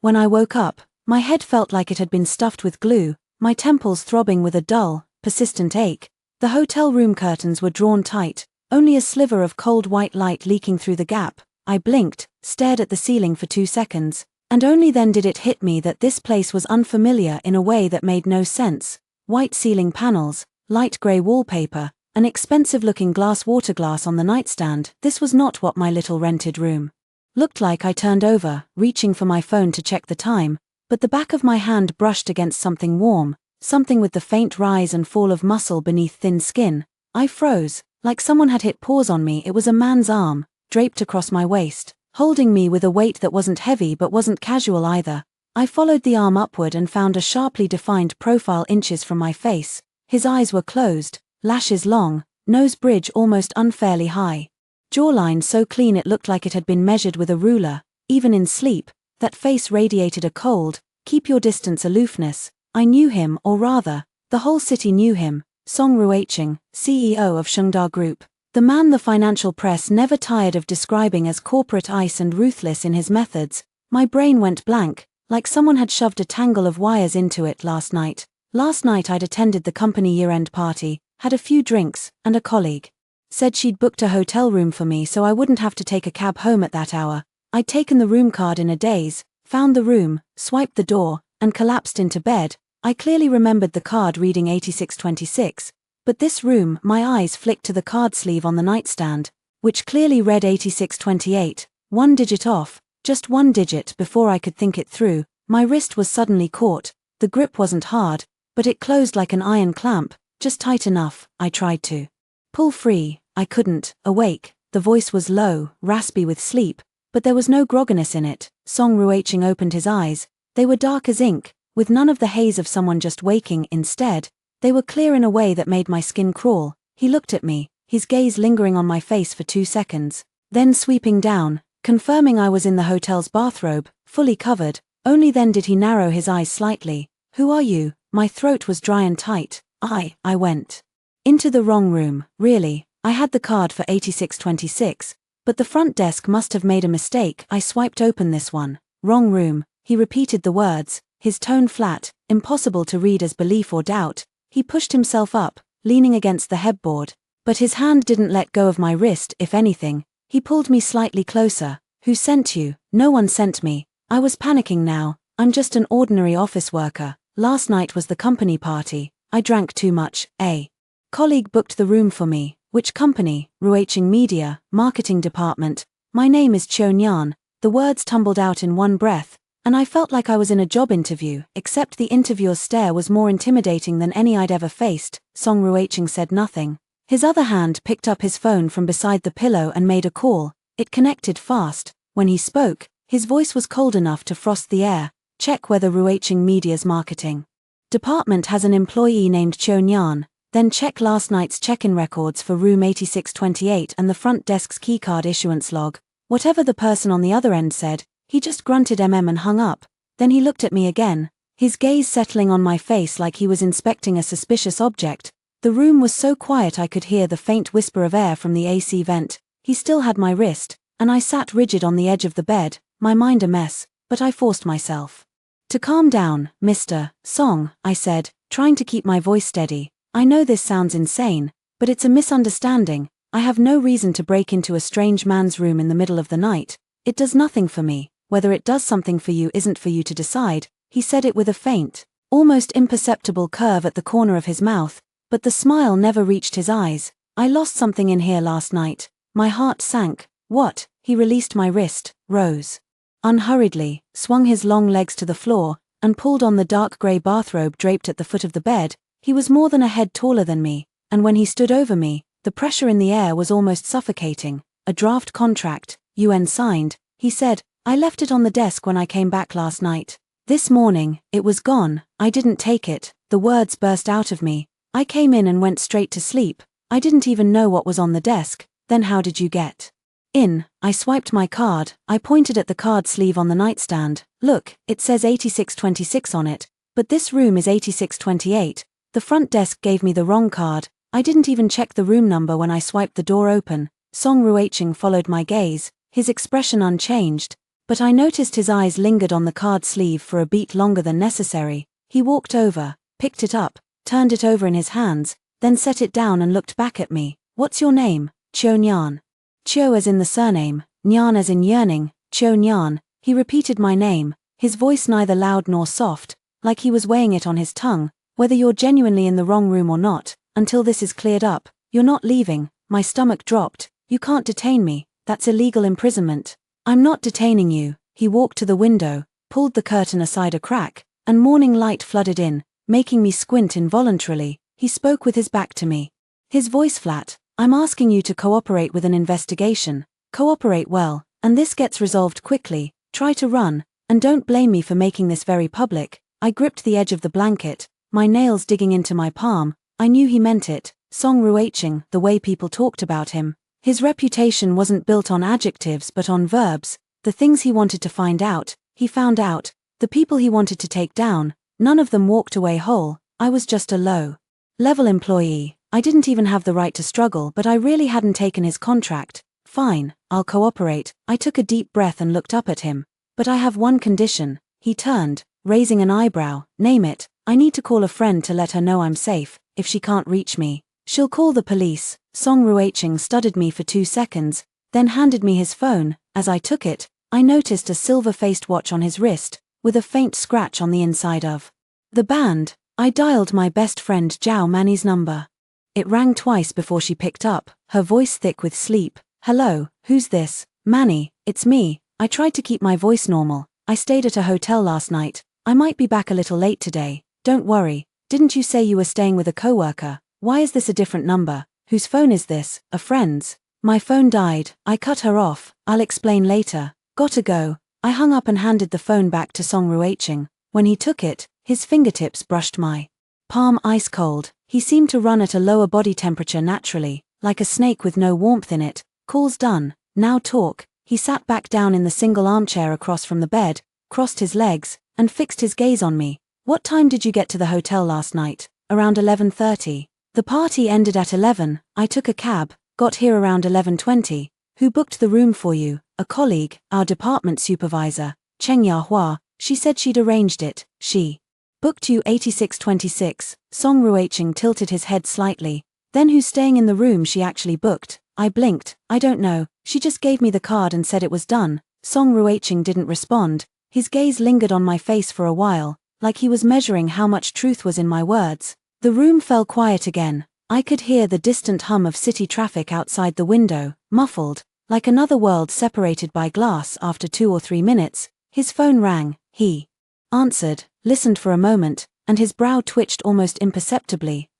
When I woke up, my head felt like it had been stuffed with glue, my temples throbbing with a dull, persistent ache. The hotel room curtains were drawn tight, only a sliver of cold white light leaking through the gap. I blinked, stared at the ceiling for 2 seconds, and only then did it hit me that this place was unfamiliar in a way that made no sense. White ceiling panels, light grey wallpaper, an expensive-looking water glass on the nightstand. This was not what my little rented room looked like. I turned over, reaching for my phone to check the time, but the back of my hand brushed against something warm, something with the faint rise and fall of muscle beneath thin skin. I froze, like someone had hit pause on me. It was a man's arm, draped across my waist, holding me with a weight that wasn't heavy but wasn't casual either. I followed the arm upward and found a sharply defined profile inches from my face. His eyes were closed, lashes long, nose bridge almost unfairly high. Jawline so clean it looked like it had been measured with a ruler. Even in sleep, that face radiated a cold, keep your distance aloofness. I knew him, or rather, the whole city knew him. Song Ruiqing, CEO of Shengda Group. The man the financial press never tired of describing as corporate ice and ruthless in his methods. My brain went blank, like someone had shoved a tangle of wires into it last night. Last night I'd attended the company year-end party, had a few drinks, and a colleague said she'd booked a hotel room for me so I wouldn't have to take a cab home at that hour. I'd taken the room card in a daze, found the room, swiped the door, and collapsed into bed. I clearly remembered the card reading 8626, but this room, my eyes flicked to the card sleeve on the nightstand, which clearly read 8628, 1 digit off, just 1 digit. Before I could think it through, my wrist was suddenly caught. The grip wasn't hard, but it closed like an iron clamp, just tight enough. I tried to pull free. I couldn't. Awake, the voice was low, raspy with sleep, but there was no grogginess in it. Song Ruiqing opened his eyes. They were dark as ink, with none of the haze of someone just waking. Instead, they were clear in a way that made my skin crawl. He looked at me, his gaze lingering on my face for 2 seconds, then sweeping down, confirming I was in the hotel's bathrobe, fully covered. Only then did he narrow his eyes slightly. Who are you? My throat was dry and tight. I went into the wrong room, really. I had the card for 8626, but the front desk must have made a mistake. I swiped open this one. Wrong room. He repeated the words, his tone flat, impossible to read as belief or doubt. He pushed himself up, leaning against the headboard, but his hand didn't let go of my wrist. If anything, he pulled me slightly closer. Who sent you? No one sent me. I was panicking now. I'm just an ordinary office worker. Last night was the company party. I drank too much. A colleague booked the room for me. Which company? Ruiqing Media, Marketing Department. My name is Qiu. The words tumbled out in one breath, and I felt like I was in a job interview, except the interviewer's stare was more intimidating than any I'd ever faced. Song Ruiqing said nothing. His other hand picked up his phone from beside the pillow and made a call. It connected fast. When he spoke, his voice was cold enough to frost the air. Check whether Ruiqing Media's marketing department has an employee named Qiu. Then check last night's check-in records for room 8628 and the front desk's keycard issuance log. Whatever the person on the other end said, he just grunted and hung up. Then he looked at me again, his gaze settling on my face like he was inspecting a suspicious object. The room was so quiet I could hear the faint whisper of air from the AC vent. He still had my wrist, and I sat rigid on the edge of the bed, my mind a mess, but I forced myself to calm down. Mr. Song, I said, trying to keep my voice steady. I know this sounds insane, but it's a misunderstanding. I have no reason to break into a strange man's room in the middle of the night. It does nothing for me. Whether it does something for you isn't for you to decide. He said it with a faint, almost imperceptible curve at the corner of his mouth, but the smile never reached his eyes. I lost something in here last night. My heart sank. What? He released my wrist, rose unhurriedly, swung his long legs to the floor, and pulled on the dark grey bathrobe draped at the foot of the bed. He was more than a head taller than me, and when he stood over me, the pressure in the air was almost suffocating. A draft contract, UN signed, he said. I left it on the desk when I came back last night. This morning, it was gone. I didn't take it. The words burst out of me. I came in and went straight to sleep. I didn't even know what was on the desk. Then how did you get in? I swiped my card. I pointed at the card sleeve on the nightstand. Look, it says 8626 on it, but this room is 8628. The front desk gave me the wrong card. I didn't even check the room number when I swiped the door open. Song Ruiqing followed my gaze, his expression unchanged. But I noticed his eyes lingered on the card sleeve for a beat longer than necessary. He walked over, picked it up, turned it over in his hands, then set it down and looked back at me. What's your name? Chio Nyan. Chio as in the surname, Nyan as in yearning, Chio Nyan. He repeated my name, his voice neither loud nor soft, like he was weighing it on his tongue. Whether you're genuinely in the wrong room or not, until this is cleared up, you're not leaving. My stomach dropped. You can't detain me, that's illegal imprisonment. I'm not detaining you. He walked to the window, pulled the curtain aside a crack, and morning light flooded in, making me squint involuntarily. He spoke with his back to me. His voice flat. I'm asking you to cooperate with an investigation. Cooperate well, and this gets resolved quickly. Try to run, and don't blame me for making this very public. I gripped the edge of the blanket, my nails digging into my palm. I knew he meant it. Song Ruiqing, the way people talked about him. His reputation wasn't built on adjectives but on verbs. The things he wanted to find out, he found out. The people he wanted to take down, none of them walked away whole. I was just a low-level employee. I didn't even have the right to struggle, but I really hadn't taken his contract. Fine, I'll cooperate. I took a deep breath and looked up at him. But I have one condition. He turned, raising an eyebrow. Name it. I need to call a friend to let her know I'm safe. If she can't reach me, she'll call the police. Song Ruiqing studied me for 2 seconds, then handed me his phone. As I took it, I noticed a silver-faced watch on his wrist, with a faint scratch on the inside of the band. I dialed my best friend Zhao Mani's number. It rang twice before she picked up, her voice thick with sleep. Hello, who's this? Manny, it's me. I tried to keep my voice normal. I stayed at a hotel last night. I might be back a little late today. Don't worry. Didn't you say you were staying with a coworker? Why is this a different number? Whose phone is this? A friend's. My phone died. I cut her off. I'll explain later. Gotta go. I hung up and handed the phone back to Song Ruiqing. When he took it, his fingertips brushed my palm ice cold. He seemed to run at a lower body temperature naturally, like a snake with no warmth in it. Call's done. Now talk. He sat back down in the single armchair across from the bed, crossed his legs, and fixed his gaze on me. What time did you get to the hotel last night? Around 11:30. The party ended at 11. I took a cab, got here around 11:20. Who booked the room for you? A colleague, our department supervisor, Cheng Yahua. She said she'd arranged it. She booked you 8626. Song Ruiqing tilted his head slightly. Then who's staying in the room she actually booked? I blinked. I don't know. She just gave me the card and said it was done. Song Ruiqing didn't respond. His gaze lingered on my face for a while, like he was measuring how much truth was in my words. The room fell quiet again. I could hear the distant hum of city traffic outside the window, muffled, like another world separated by glass. After 2 or 3 minutes, his phone rang. He answered, listened for a moment, and his brow twitched almost imperceptibly.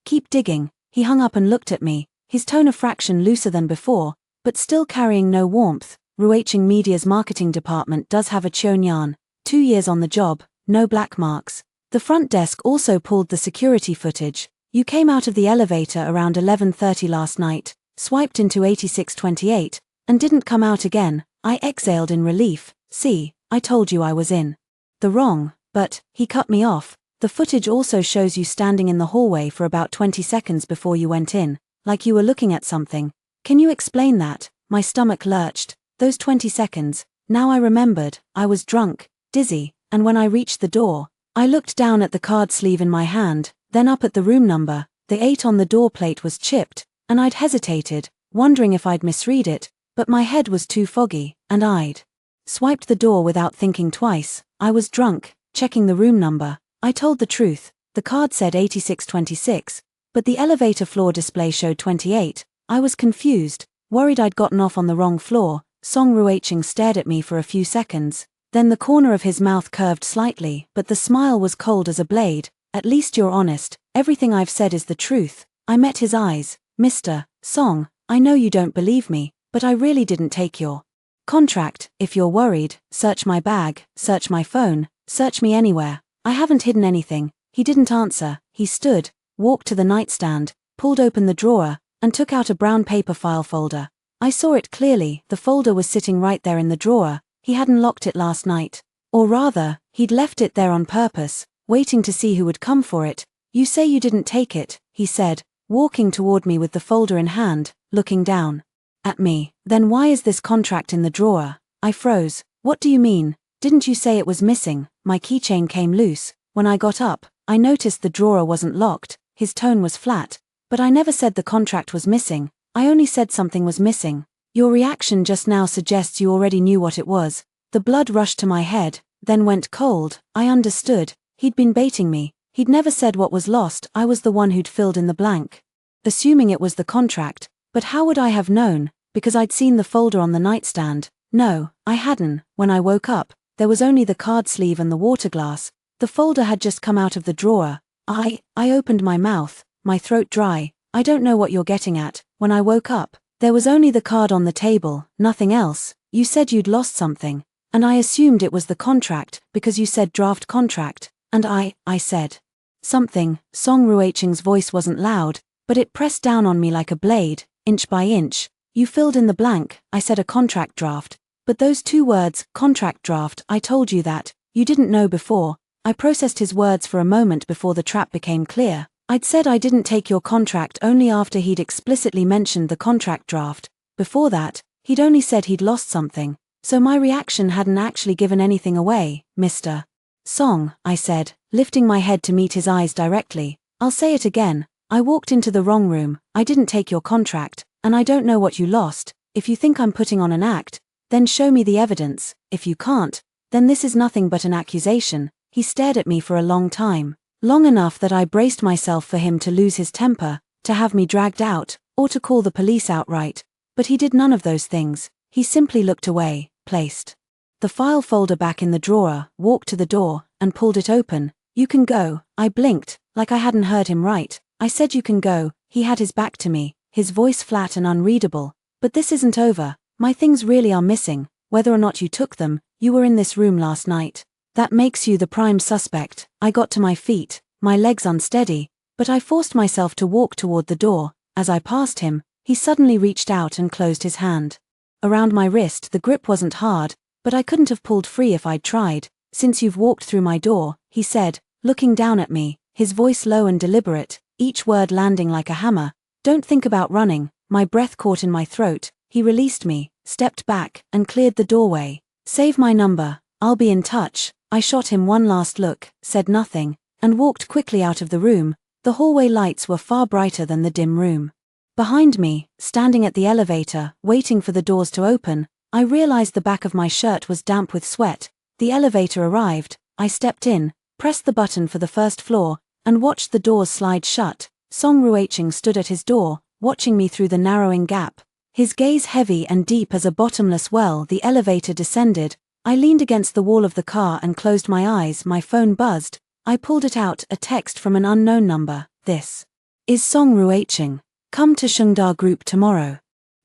Keep digging. He hung up and looked at me, his tone a fraction looser than before, but still carrying no warmth. Ruiqing Media's marketing department does have a Chio Nyan. 2 years on the job, no black marks. The front desk also pulled the security footage. You came out of the elevator around 11:30 last night, swiped into 8628, and didn't come out again. I exhaled in relief. See, I told you I was in the wrong. But, he cut me off. The footage also shows you standing in the hallway for about 20 seconds before you went in, like you were looking at something. Can you explain that? My stomach lurched. Those 20 seconds. Now I remembered. I was drunk, dizzy, and when I reached the door, I looked down at the card sleeve in my hand, then up at the room number. The 8 on the door plate was chipped, and I'd hesitated, wondering if I'd misread it, but my head was too foggy, and I'd swiped the door without thinking twice. I was drunk, checking the room number. I told the truth. The card said 8626, but the elevator floor display showed 28. I was confused, worried I'd gotten off on the wrong floor. Song Ruiqing stared at me for a few seconds. Then the corner of his mouth curved slightly, but the smile was cold as a blade. At least you're honest. Everything I've said is the truth. I met his eyes. Mr. Song, I know you don't believe me, but I really didn't take your contract. If you're worried, search my bag, search my phone, search me anywhere. I haven't hidden anything. He didn't answer. He stood, walked to the nightstand, pulled open the drawer, and took out a brown paper file folder. I saw it clearly. The folder was sitting right there in the drawer. He hadn't locked it last night. Or rather, he'd left it there on purpose, waiting to see who would come for it. You say you didn't take it, he said, walking toward me with the folder in hand, looking down at me. Then why is this contract in the drawer? I froze. What do you mean? Didn't you say it was missing? My keychain came loose. When I got up, I noticed the drawer wasn't locked. His tone was flat. But I never said the contract was missing. I only said something was missing. Your reaction just now suggests you already knew what it was. The blood rushed to my head, then went cold. I understood. He'd been baiting me. He'd never said what was lost. I was the one who'd filled in the blank. Assuming it was the contract. But how would I have known? Because I'd seen the folder on the nightstand. No, I hadn't. When I woke up, there was only the card sleeve and the water glass. The folder had just come out of the drawer. I opened my mouth, my throat dry. I don't know what you're getting at. When I woke up, there was only the card on the table, nothing else. You said you'd lost something. And I assumed it was the contract, because you said draft contract. And I said something. Song Ruiching's voice wasn't loud, but it pressed down on me like a blade, inch by inch. You filled in the blank. I said a contract draft. But those two words, contract draft, I told you that. You didn't know before. I processed his words for a moment before the trap became clear. I'd said I didn't take your contract only after he'd explicitly mentioned the contract draft. Before that, he'd only said he'd lost something. So my reaction hadn't actually given anything away, Mr. Song, I said, lifting my head to meet his eyes directly. I'll say it again. I walked into the wrong room. I didn't take your contract, and I don't know what you lost. If you think I'm putting on an act, then show me the evidence. If you can't, then this is nothing but an accusation. He stared at me for a long time. Long enough that I braced myself for him to lose his temper, to have me dragged out, or to call the police outright. But he did none of those things. He simply looked away, placed the file folder back in the drawer, walked to the door, and pulled it open. You can go. I blinked, like I hadn't heard him right. I said you can go. He had his back to me, his voice flat and unreadable. But this isn't over. My things really are missing. Whether or not you took them, you were in this room last night. That makes you the prime suspect. I got to my feet, my legs unsteady, but I forced myself to walk toward the door. As I passed him, he suddenly reached out and closed his hand around my wrist. The grip wasn't hard, but I couldn't have pulled free if I'd tried. Since you've walked through my door, he said, looking down at me, his voice low and deliberate, each word landing like a hammer. Don't think about running. My breath caught in my throat. He released me, stepped back, and cleared the doorway. Save my number. I'll be in touch. I shot him one last look, said nothing, and walked quickly out of the room. The hallway lights were far brighter than the dim room. Behind me, standing at the elevator, waiting for the doors to open, I realized the back of my shirt was damp with sweat. The elevator arrived. I stepped in, pressed the button for the first floor, and watched the doors slide shut. Song Ruiching stood at his door, watching me through the narrowing gap. His gaze heavy and deep as a bottomless well. The elevator descended. I leaned against the wall of the car and closed my eyes. My phone buzzed. I pulled it out, a text from an unknown number. This is Song Ruiching. Come to Shengda Group tomorrow.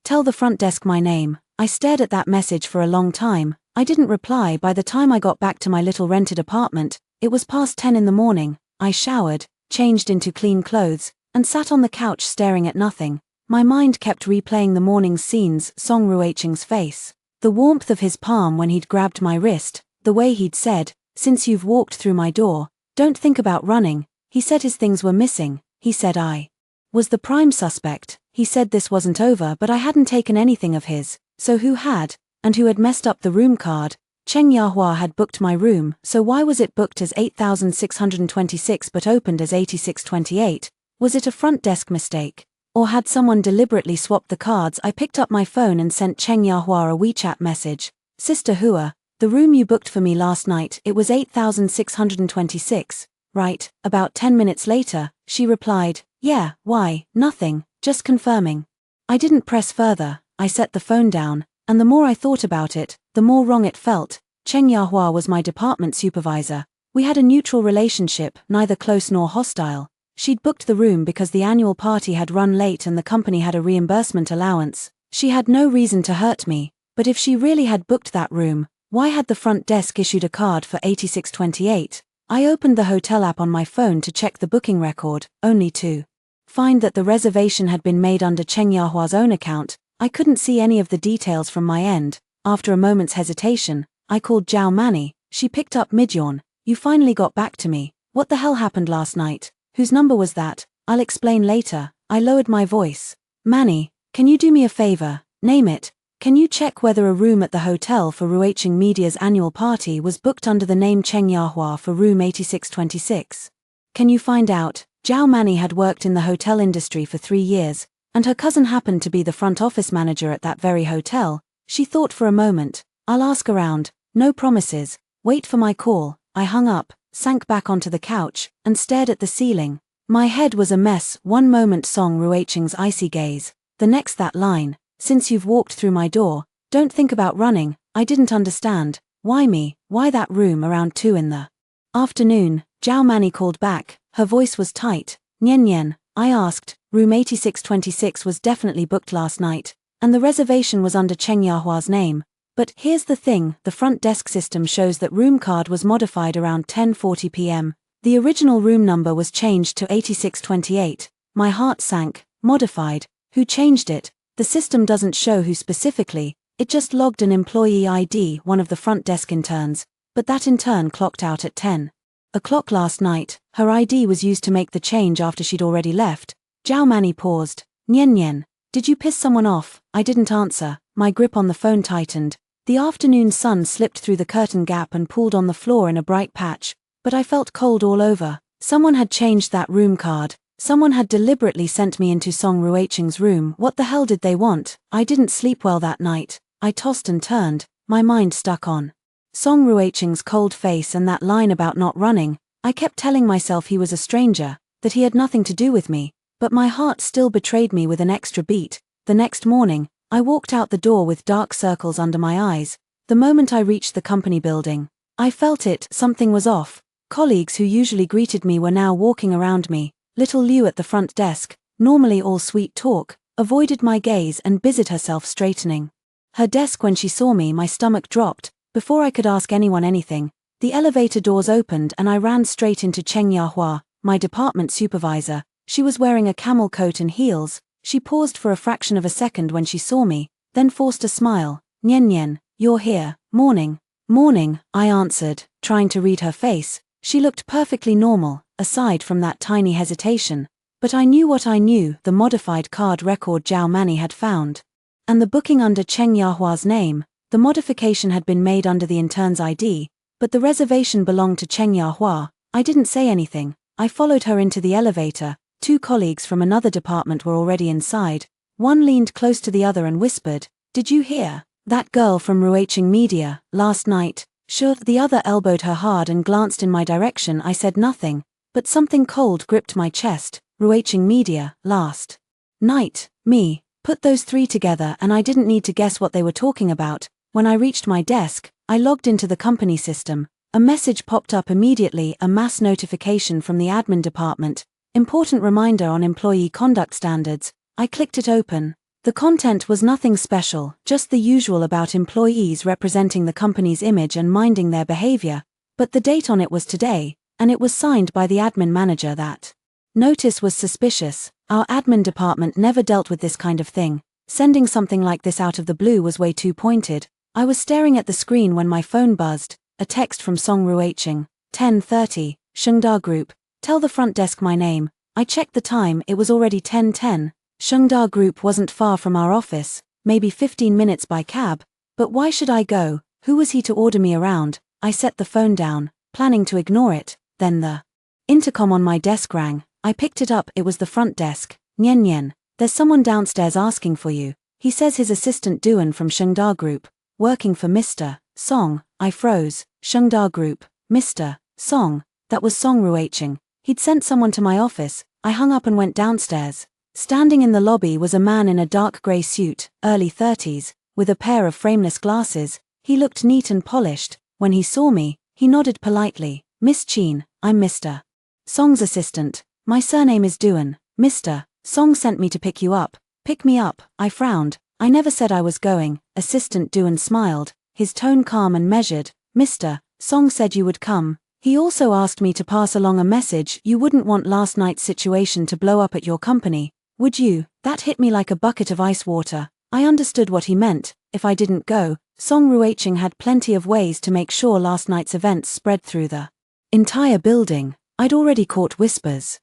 Tell the front desk my name. I stared at that message for a long time. I didn't reply. By the time I got back to my little rented apartment, it was past 10 in the morning. I showered, changed into clean clothes, and sat on the couch staring at nothing. My mind kept replaying the morning's scenes. Song Ruiching's face, the warmth of his palm when he'd grabbed my wrist, the way he'd said, since you've walked through my door, don't think about running. He said his things were missing. He said I was the prime suspect. He said this wasn't over, but I hadn't taken anything of his. So who had? And who had messed up the room card? Cheng Yahua had booked my room, so why was it booked as 8626 but opened as 8628? Was it a front desk mistake? Or had someone deliberately swapped the cards? I picked up my phone and sent Cheng Yahua a WeChat message. Sister Hua, the room you booked for me last night, it was 8626, right? About 10 minutes later, she replied, yeah, why, nothing, just confirming. I didn't press further. I set the phone down, and the more I thought about it, the more wrong it felt. Cheng Yahua was my department supervisor. We had a neutral relationship, neither close nor hostile. She'd booked the room because the annual party had run late and the company had a reimbursement allowance. She had no reason to hurt me, but if she really had booked that room, why had the front desk issued a card for 8628? I opened the hotel app on my phone to check the booking record, only to find that the reservation had been made under Cheng Yahua's own account. I couldn't see any of the details from my end. After a moment's hesitation, I called Zhao Manny. She picked up mid-yawn. You finally got back to me. What the hell happened last night? Whose number was that? I'll explain later. I lowered my voice. Manny, can you do me a favor? Name it. Can you check whether a room at the hotel for Ruaching Media's annual party was booked under the name Cheng Yahua for room 8626? Can you find out? Zhao Mani had worked in the hotel industry for 3 years, and her cousin happened to be the front office manager at that very hotel. She thought for a moment. I'll ask around. No promises. Wait for my call. I hung up, sank back onto the couch, and stared at the ceiling. My head was a mess. One moment Song Ruaching's icy gaze, the next that line, since you've walked through my door, don't think about running. I didn't understand. Why me? Why that room around 2 in the afternoon? Zhao Mani called back. Her voice was tight. Nian Nian, I asked. Room 8626 was definitely booked last night, and the reservation was under Cheng Yahua's name. But here's the thing, the front desk system shows that room card was modified around 10:40 p.m. The original room number was changed to 8628. My heart sank. Modified? Who changed it? The system doesn't show who specifically, it just logged an employee ID, one of the front desk interns, but that intern clocked out at 10:00 last night. Her ID was used to make the change after she'd already left. Zhao Mani paused. Nian Nian, did you piss someone off? I didn't answer. My grip on the phone tightened. The afternoon sun slipped through the curtain gap and pooled on the floor in a bright patch, but I felt cold all over. Someone had changed that room card. Someone had deliberately sent me into Song Ruaching's room. What the hell did they want? I didn't sleep well that night. I tossed and turned, my mind stuck on Song Ruaching's cold face and that line about not running. I kept telling myself he was a stranger, that he had nothing to do with me, but my heart still betrayed me with an extra beat. The next morning, I walked out the door with dark circles under my eyes. The moment I reached the company building, I felt it, something was off. Colleagues who usually greeted me were now walking around me. Little Liu at the front desk, normally all sweet talk, avoided my gaze and busied herself straightening her desk. When she saw me, my stomach dropped. Before I could ask anyone anything, the elevator doors opened and I ran straight into Cheng Yahua, my department supervisor. She was wearing a camel coat and heels. She paused for a fraction of a second when she saw me, then forced a smile. Nian Nian, you're here. Morning. Morning, I answered, trying to read her face. She looked perfectly normal, aside from that tiny hesitation. But I knew what I knew, the modified card record Zhao Mani had found. And the booking under Cheng Yahua's name. The modification had been made under the intern's ID, but the reservation belonged to Cheng Yahua. I didn't say anything. I followed her into the elevator. 2 colleagues from another department were already inside. One leaned close to the other and whispered, "Did you hear? That girl from Ruaching Media, last night." Sure. The other elbowed her hard and glanced in my direction. I said nothing, but something cold gripped my chest. Ruaching Media, last night. Me. Put those 3 together and I didn't need to guess what they were talking about. When I reached my desk, I logged into the company system. A message popped up immediately, a mass notification from the admin department. Important reminder on employee conduct standards. I clicked it open. The content was nothing special, just the usual about employees representing the company's image and minding their behavior. But the date on it was today, and it was signed by the admin manager. That notice was suspicious. Our admin department never dealt with this kind of thing. Sending something like this out of the blue was way too pointed. I was staring at the screen when my phone buzzed. A text from Song Ruaching. 10:30, Shengda Group. Tell the front desk my name. I checked the time, it was already 10:10. Shengda Group wasn't far from our office, maybe 15 minutes by cab. But why should I go? Who was he to order me around? I set the phone down, planning to ignore it. Then the intercom on my desk rang. I picked it up. It was the front desk. Nian Nian, there's someone downstairs asking for you. He says his assistant Duan from Shengda Group, working for Mr. Song. I froze. Shengda Group, Mr. Song. That was Song Ruaching. He'd sent someone to my office. I hung up and went downstairs. Standing in the lobby was a man in a dark grey suit, early 30s, with a pair of frameless glasses. He looked neat and polished. When he saw me, he nodded politely. Miss Chin, I'm Mr. Song's assistant. My surname is Duan. Mr. Song sent me to pick you up. Pick me up? I frowned. I never said I was going. Assistant Duan smiled, his tone calm and measured. Mr. Song said you would come. He also asked me to pass along a message. You wouldn't want last night's situation to blow up at your company, would you? That hit me like a bucket of ice water. I understood what he meant. If I didn't go, Song Ruaching had plenty of ways to make sure last night's events spread through the entire building. I'd already caught whispers.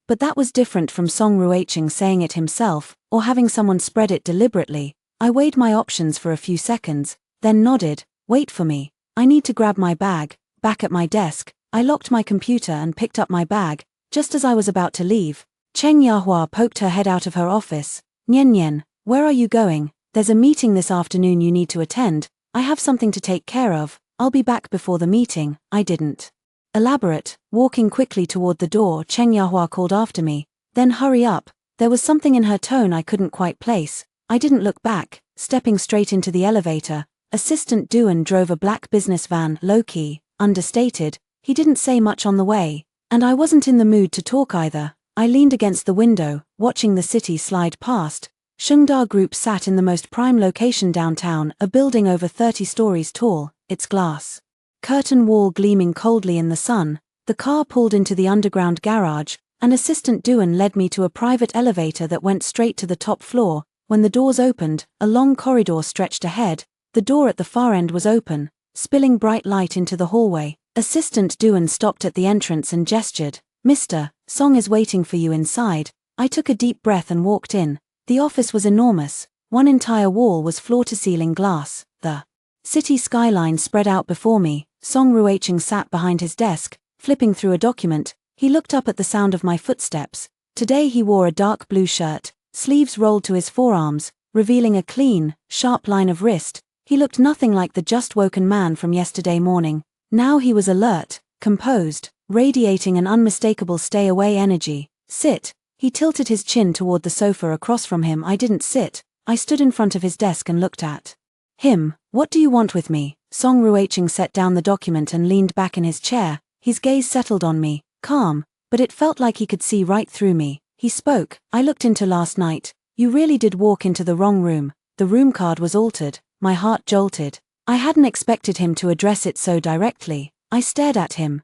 But that was different from Song Ruaching saying it himself, or having someone spread it deliberately. I weighed my options for a few seconds, then nodded. Wait for me. I need to grab my bag. Back at my desk, I locked my computer and picked up my bag. Just as I was about to leave, Cheng Yahua poked her head out of her office. Nian Nian, where are you going? There's a meeting this afternoon you need to attend. I have something to take care of. I'll be back before the meeting. I didn't elaborate. Walking quickly toward the door, Cheng Yahua called after me. Then hurry up. There was something in her tone I couldn't quite place. I didn't look back. Stepping straight into the elevator, Assistant Duan drove a black business van, low-key, understated. He didn't say much on the way, and I wasn't in the mood to talk either. I leaned against the window, watching the city slide past. Shengda Group sat in the most prime location downtown, a building over 30 stories tall, its glass curtain wall gleaming coldly in the sun. The car pulled into the underground garage, and Assistant Duan led me to a private elevator that went straight to the top floor. When the doors opened, a long corridor stretched ahead. The door at the far end was open, spilling bright light into the hallway. Assistant Duan stopped at the entrance and gestured. Mr. Song is waiting for you inside. I took a deep breath and walked in. The office was enormous. One entire wall was floor-to-ceiling glass. The city skyline spread out before me. Song Ruicheng sat behind his desk, flipping through a document. He looked up at the sound of my footsteps. Today he wore a dark blue shirt, sleeves rolled to his forearms, revealing a clean, sharp line of wrist. He looked nothing like the just-woken man from yesterday morning. Now he was alert, composed, radiating an unmistakable stay-away energy. Sit. He tilted his chin toward the sofa across from him. I didn't sit. I stood in front of his desk and looked at him. What do you want with me? Song Ruicheng set down the document and leaned back in his chair. His gaze settled on me, calm, but it felt like he could see right through me. He spoke. I looked into last night. You really did walk into the wrong room. The room card was altered. My heart jolted. I hadn't expected him to address it so directly. I stared at him.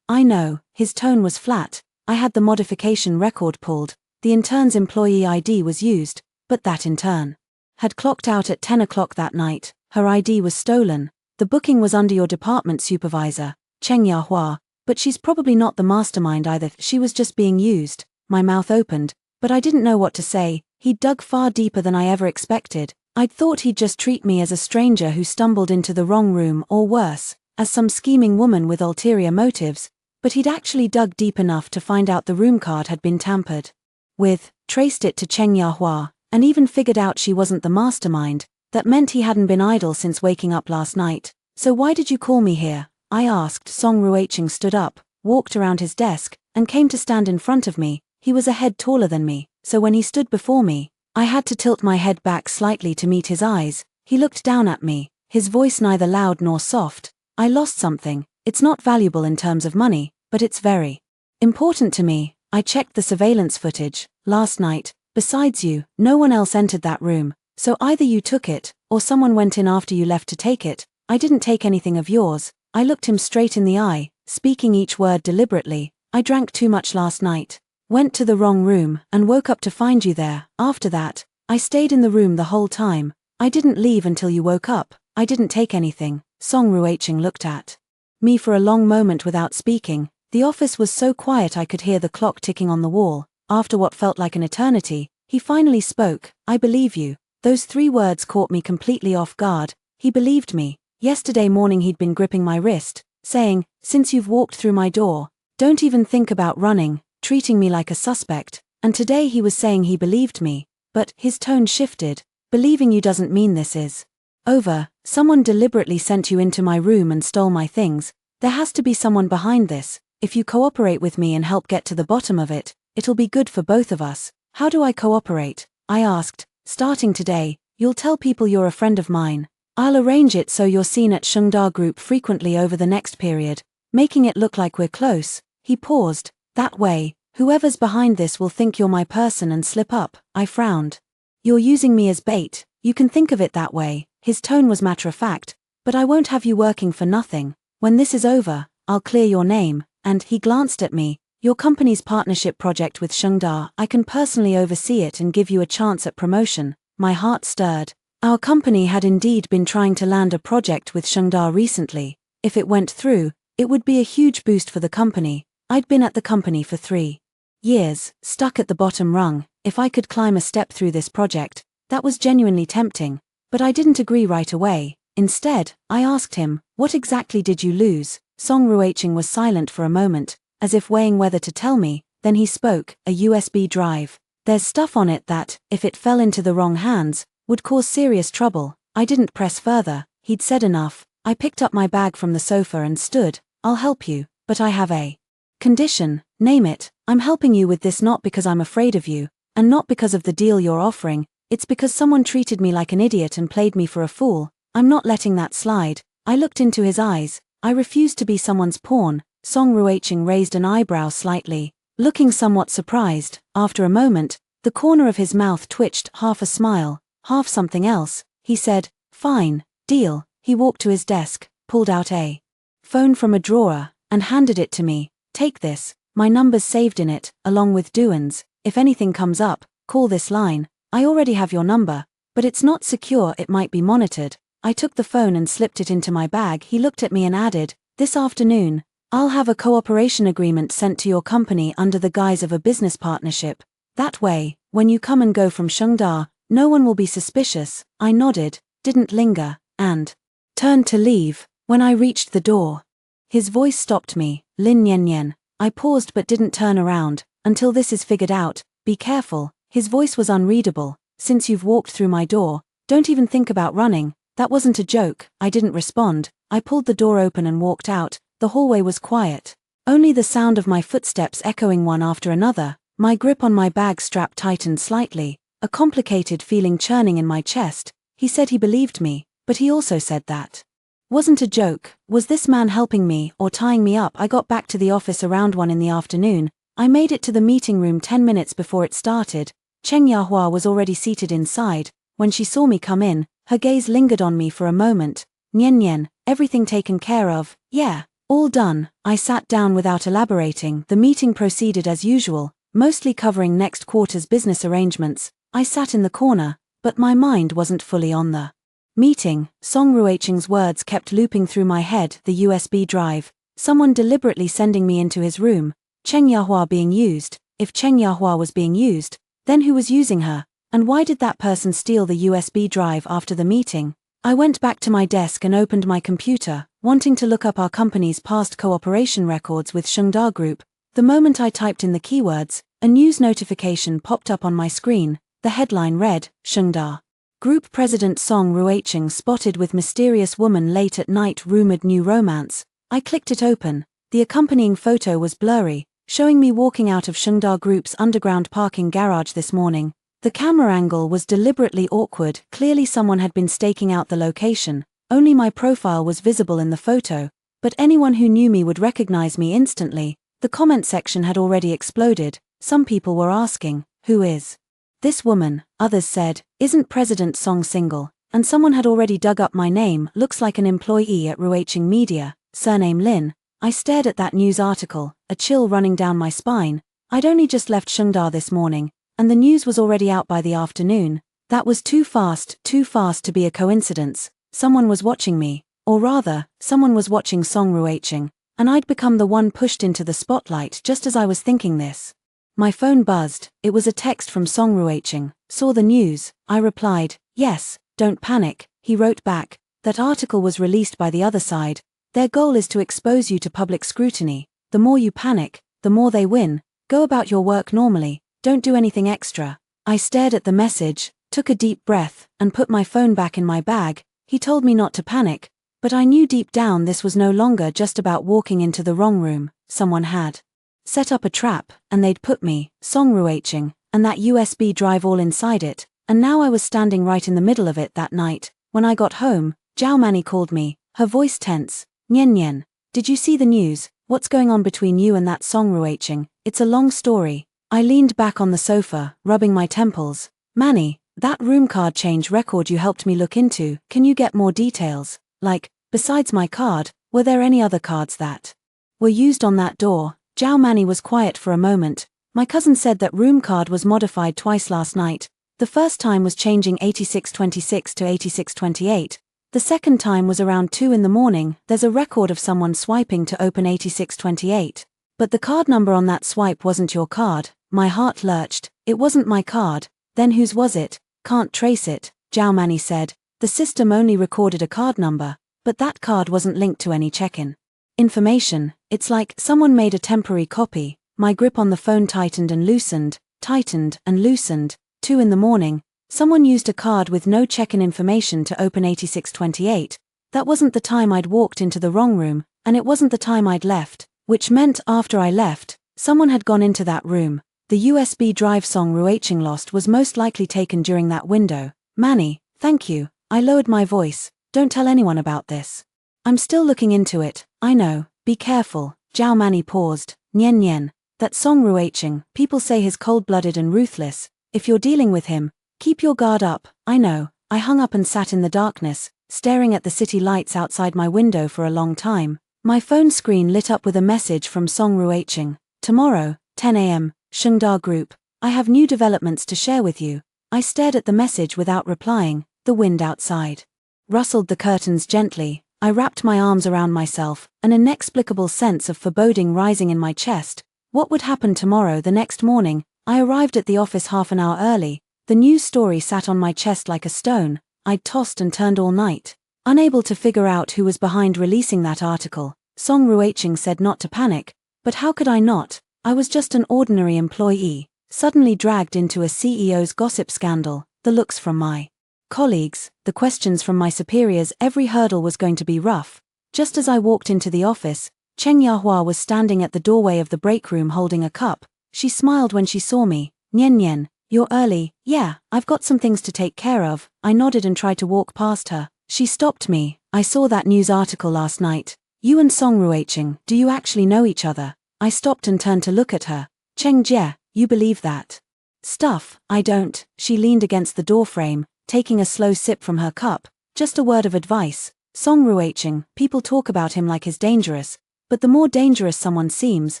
I know. His tone was flat. I had the modification record pulled. The intern's employee ID was used, but that intern had clocked out at 10 o'clock that night. Her ID was stolen. The booking was under your department supervisor, Cheng Yahua, but she's probably not the mastermind either. She was just being used. My mouth opened, but I didn't know what to say. He'd dug far deeper than I ever expected. I'd thought he'd just treat me as a stranger who stumbled into the wrong room, or worse, as some scheming woman with ulterior motives, but he'd actually dug deep enough to find out the room card had been tampered with, traced it to Cheng Yahua, and even figured out she wasn't the mastermind. That meant he hadn't been idle since waking up last night. So why did you call me here? I asked. Song Ruicheng stood up, walked around his desk, and came to stand in front of me. He was a head taller than me, so when he stood before me, I had to tilt my head back slightly to meet his eyes. He looked down at me, his voice neither loud nor soft. I lost something. It's not valuable in terms of money, but it's very important to me. I checked the surveillance footage last night. Besides you, no one else entered that room, so either you took it, or someone went in after you left to take it. I didn't take anything of yours. I looked him straight in the eye, speaking each word deliberately. I drank too much last night, went to the wrong room, and woke up to find you there. After that, I stayed in the room the whole time. I didn't leave until you woke up. I didn't take anything. Song Ruicheng looked at me for a long moment without speaking. The office was so quiet I could hear the clock ticking on the wall. After what felt like an eternity, he finally spoke. I believe you. Those 3 words caught me completely off guard. He believed me. Yesterday morning he'd been gripping my wrist, saying, since you've walked through my door, don't even think about running, treating me like a suspect. And today he was saying he believed me, but his tone shifted. Believing you doesn't mean this is over. Someone deliberately sent you into my room and stole my things. There has to be someone behind this. If you cooperate with me and help get to the bottom of it, it'll be good for both of us. How do I cooperate? I asked. Starting today, you'll tell people you're a friend of mine. I'll arrange it so you're seen at Shengda Group frequently over the next period, making it look like we're close. He paused. That way, whoever's behind this will think you're my person and slip up. I frowned. You're using me as bait. You can think of it that way. His tone was matter-of-fact, but I won't have you working for nothing. When this is over, I'll clear your name. And he glanced at me. Your company's partnership project with Shengda, I can personally oversee it and give you a chance at promotion. My heart stirred. Our company had indeed been trying to land a project with Shengda recently. If it went through, it would be a huge boost for the company. I'd been at the company for 3 years, stuck at the bottom rung. If I could climb a step through this project, That was genuinely tempting, but I didn't agree right away. Instead, I asked him, "What exactly did you lose?" Song Ruiching was silent for a moment, as if weighing whether to tell me, then he spoke, "A USB drive. There's stuff on it that, if it fell into the wrong hands, would cause serious trouble." I didn't press further, he'd said enough. I picked up my bag from the sofa and stood. "I'll help you, but I have a condition." "Name it." "I'm helping you with this not because I'm afraid of you, and not because of the deal you're offering, it's because someone treated me like an idiot and played me for a fool. I'm not letting that slide." I looked into his eyes. "I refuse to be someone's pawn." Song Ruiching raised an eyebrow slightly, looking somewhat surprised. After a moment, the corner of his mouth twitched, half a smile, half something else. He said, "Fine, deal." He walked to his desk, pulled out a phone from a drawer, and handed it to me. "Take this. My number's saved in it, along with Duan's. If anything comes up, call this line. I already have your number, but it's not secure, it might be monitored." I took the phone and slipped it into my bag. He looked at me and added, "This afternoon, I'll have a cooperation agreement sent to your company under the guise of a business partnership. That way, when you come and go from Shengda, no one will be suspicious." I nodded, didn't linger, and turned to leave. When I reached the door, his voice stopped me. "Lin Yen Yen." I paused but didn't turn around. "Until this is figured out, be careful." His voice was unreadable. "Since you've walked through my door, don't even think about running." That wasn't a joke. I didn't respond. I pulled the door open and walked out. The hallway was quiet. Only the sound of my footsteps echoing one after another. My grip on my bag strap tightened slightly, a complicated feeling churning in my chest. He said he believed me, but he also said that wasn't a joke. Was this man helping me or tying me up? I got back to the office around 1 in the afternoon. I made it to the meeting room 10 minutes before it started. Cheng Yahua was already seated inside. When she saw me come in, her gaze lingered on me for a moment. "Nian Nian, everything taken care of?" "Yeah, all done." I sat down without elaborating. The meeting proceeded as usual, mostly covering next quarter's business arrangements. I sat in the corner, but my mind wasn't fully on the meeting. Song Ruiching's words kept looping through my head. The USB drive, someone deliberately sending me into his room, Cheng Yahua being used. If Cheng Yahua was being used, then who was using her? And why did that person steal the USB drive after the meeting? I went back to my desk and opened my computer, wanting to look up our company's past cooperation records with Shengda Group. The moment I typed in the keywords, a news notification popped up on my screen. The headline read, "Shengda Group President Song Ruiching spotted with mysterious woman late at night, rumored new romance." I clicked it open. The accompanying photo was blurry, showing me walking out of Shengda Group's underground parking garage this morning. The camera angle was deliberately awkward. Clearly someone had been staking out the location. Only my profile was visible in the photo, but anyone who knew me would recognize me instantly. The comment section had already exploded. Some people were asking, "Who is this woman?" Others said, "Isn't President Song single?" And someone had already dug up my name. "Looks like an employee at Ruiching Media, surname Lin." I stared at that news article, a chill running down my spine. I'd only just left Shengda this morning, and the news was already out by the afternoon. That was too fast to be a coincidence. Someone was watching me, or rather, someone was watching Song Ruiching, and I'd become the one pushed into the spotlight just as I was thinking this. My phone buzzed. It was a text from Song Ruiching. "Saw the news?" I replied, "Yes, don't panic." He wrote back, "That article was released by the other side. Their goal is to expose you to public scrutiny. The more you panic, the more they win. Go about your work normally. Don't do anything extra." I stared at the message, took a deep breath, and put my phone back in my bag. He told me not to panic, but I knew deep down this was no longer just about walking into the wrong room. Someone had set up a trap, and they'd put me, Song Ruiching, and that USB drive all inside it, and now I was standing right in the middle of it that night. When I got home, Zhao Mani called me, her voice tense. "Nian Nian, did you see the news? What's going on between you and that Song Ruiching? It's a long story." I leaned back on the sofa, rubbing my temples. "Manny, that room card change record you helped me look into, can you get more details? Like, besides my card, were there any other cards that were used on that door?" Zhao Mani was quiet for a moment. "My cousin said that room card was modified twice last night. The first time was changing 8626 to 8628. The second time was around 2 in the morning. There's a record of someone swiping to open 8628. But the card number on that swipe wasn't your card." My heart lurched. It wasn't my card. Then whose was it? Can't trace it, Zhao Mani said. The system only recorded a card number, but that card wasn't linked to any check-in information. It's like someone made a temporary copy. My grip on the phone tightened and loosened, 2 in the morning. Someone used a card with no check-in information to open 8628. That wasn't the time I'd walked into the wrong room, and it wasn't the time I'd left, which meant after I left, someone had gone into that room. The USB drive Song Ruiqing lost was most likely taken during that window. Manny, thank you. I lowered my voice. Don't tell anyone about this. I'm still looking into it. I know. Be careful. Zhao Mani paused. Nian. That Song Ruiqing, people say he's cold-blooded and ruthless. If you're dealing with him, keep your guard up. I know. I hung up and sat in the darkness, staring at the city lights outside my window for a long time. My phone screen lit up with a message from Song Ruiqing. Tomorrow, 10 a.m., Shengda Group. I have new developments to share with you. I stared at the message without replying. The wind outside rustled the curtains gently. I wrapped my arms around myself, an inexplicable sense of foreboding rising in my chest. What would happen tomorrow? The next morning, I arrived at the office half an hour early. The news story sat on my chest like a stone. I'd tossed and turned all night, unable to figure out who was behind releasing that article. Song Ruiqing said not to panic, but how could I not? I was just an ordinary employee, suddenly dragged into a CEO's gossip scandal. The looks from my colleagues, the questions from my superiors, every hurdle was going to be rough. Just as I walked into the office, Cheng Yahua was standing at the doorway of the break room holding a cup. She smiled when she saw me. Nian, you're early. Yeah, I've got some things to take care of. I nodded and tried to walk past her. She stopped me. I saw that news article last night. You and Song Ruiqing, do you actually know each other? I stopped and turned to look at her. Cheng Jie, you believe that stuff? I don't. She leaned against the doorframe, taking a slow sip from her cup. Just a word of advice. Song Ruiqing, people talk about him like he's dangerous, but the more dangerous someone seems,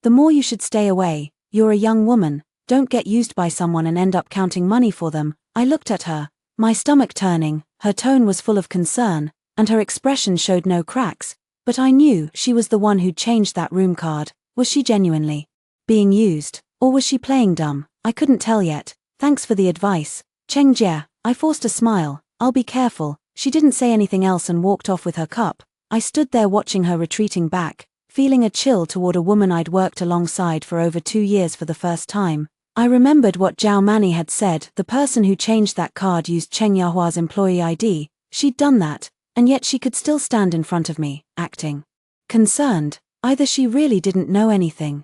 the more you should stay away. You're a young woman. Don't get used by someone and end up counting money for them. I looked at her, my stomach turning. Her tone was full of concern, and her expression showed no cracks, but I knew she was the one who'd changed that room card. Was she genuinely being used, or was she playing dumb? I couldn't tell yet. Thanks for the advice, Cheng Jie. I forced a smile. I'll be careful. She didn't say anything else and walked off with her cup. I stood there watching her retreating back, feeling a chill toward a woman I'd worked alongside for over 2 years for the first time. I remembered what Zhao Mani had said. The person who changed that card used Cheng Yahua's employee ID. She'd done that, and yet she could still stand in front of me, acting concerned. Either she really didn't know anything,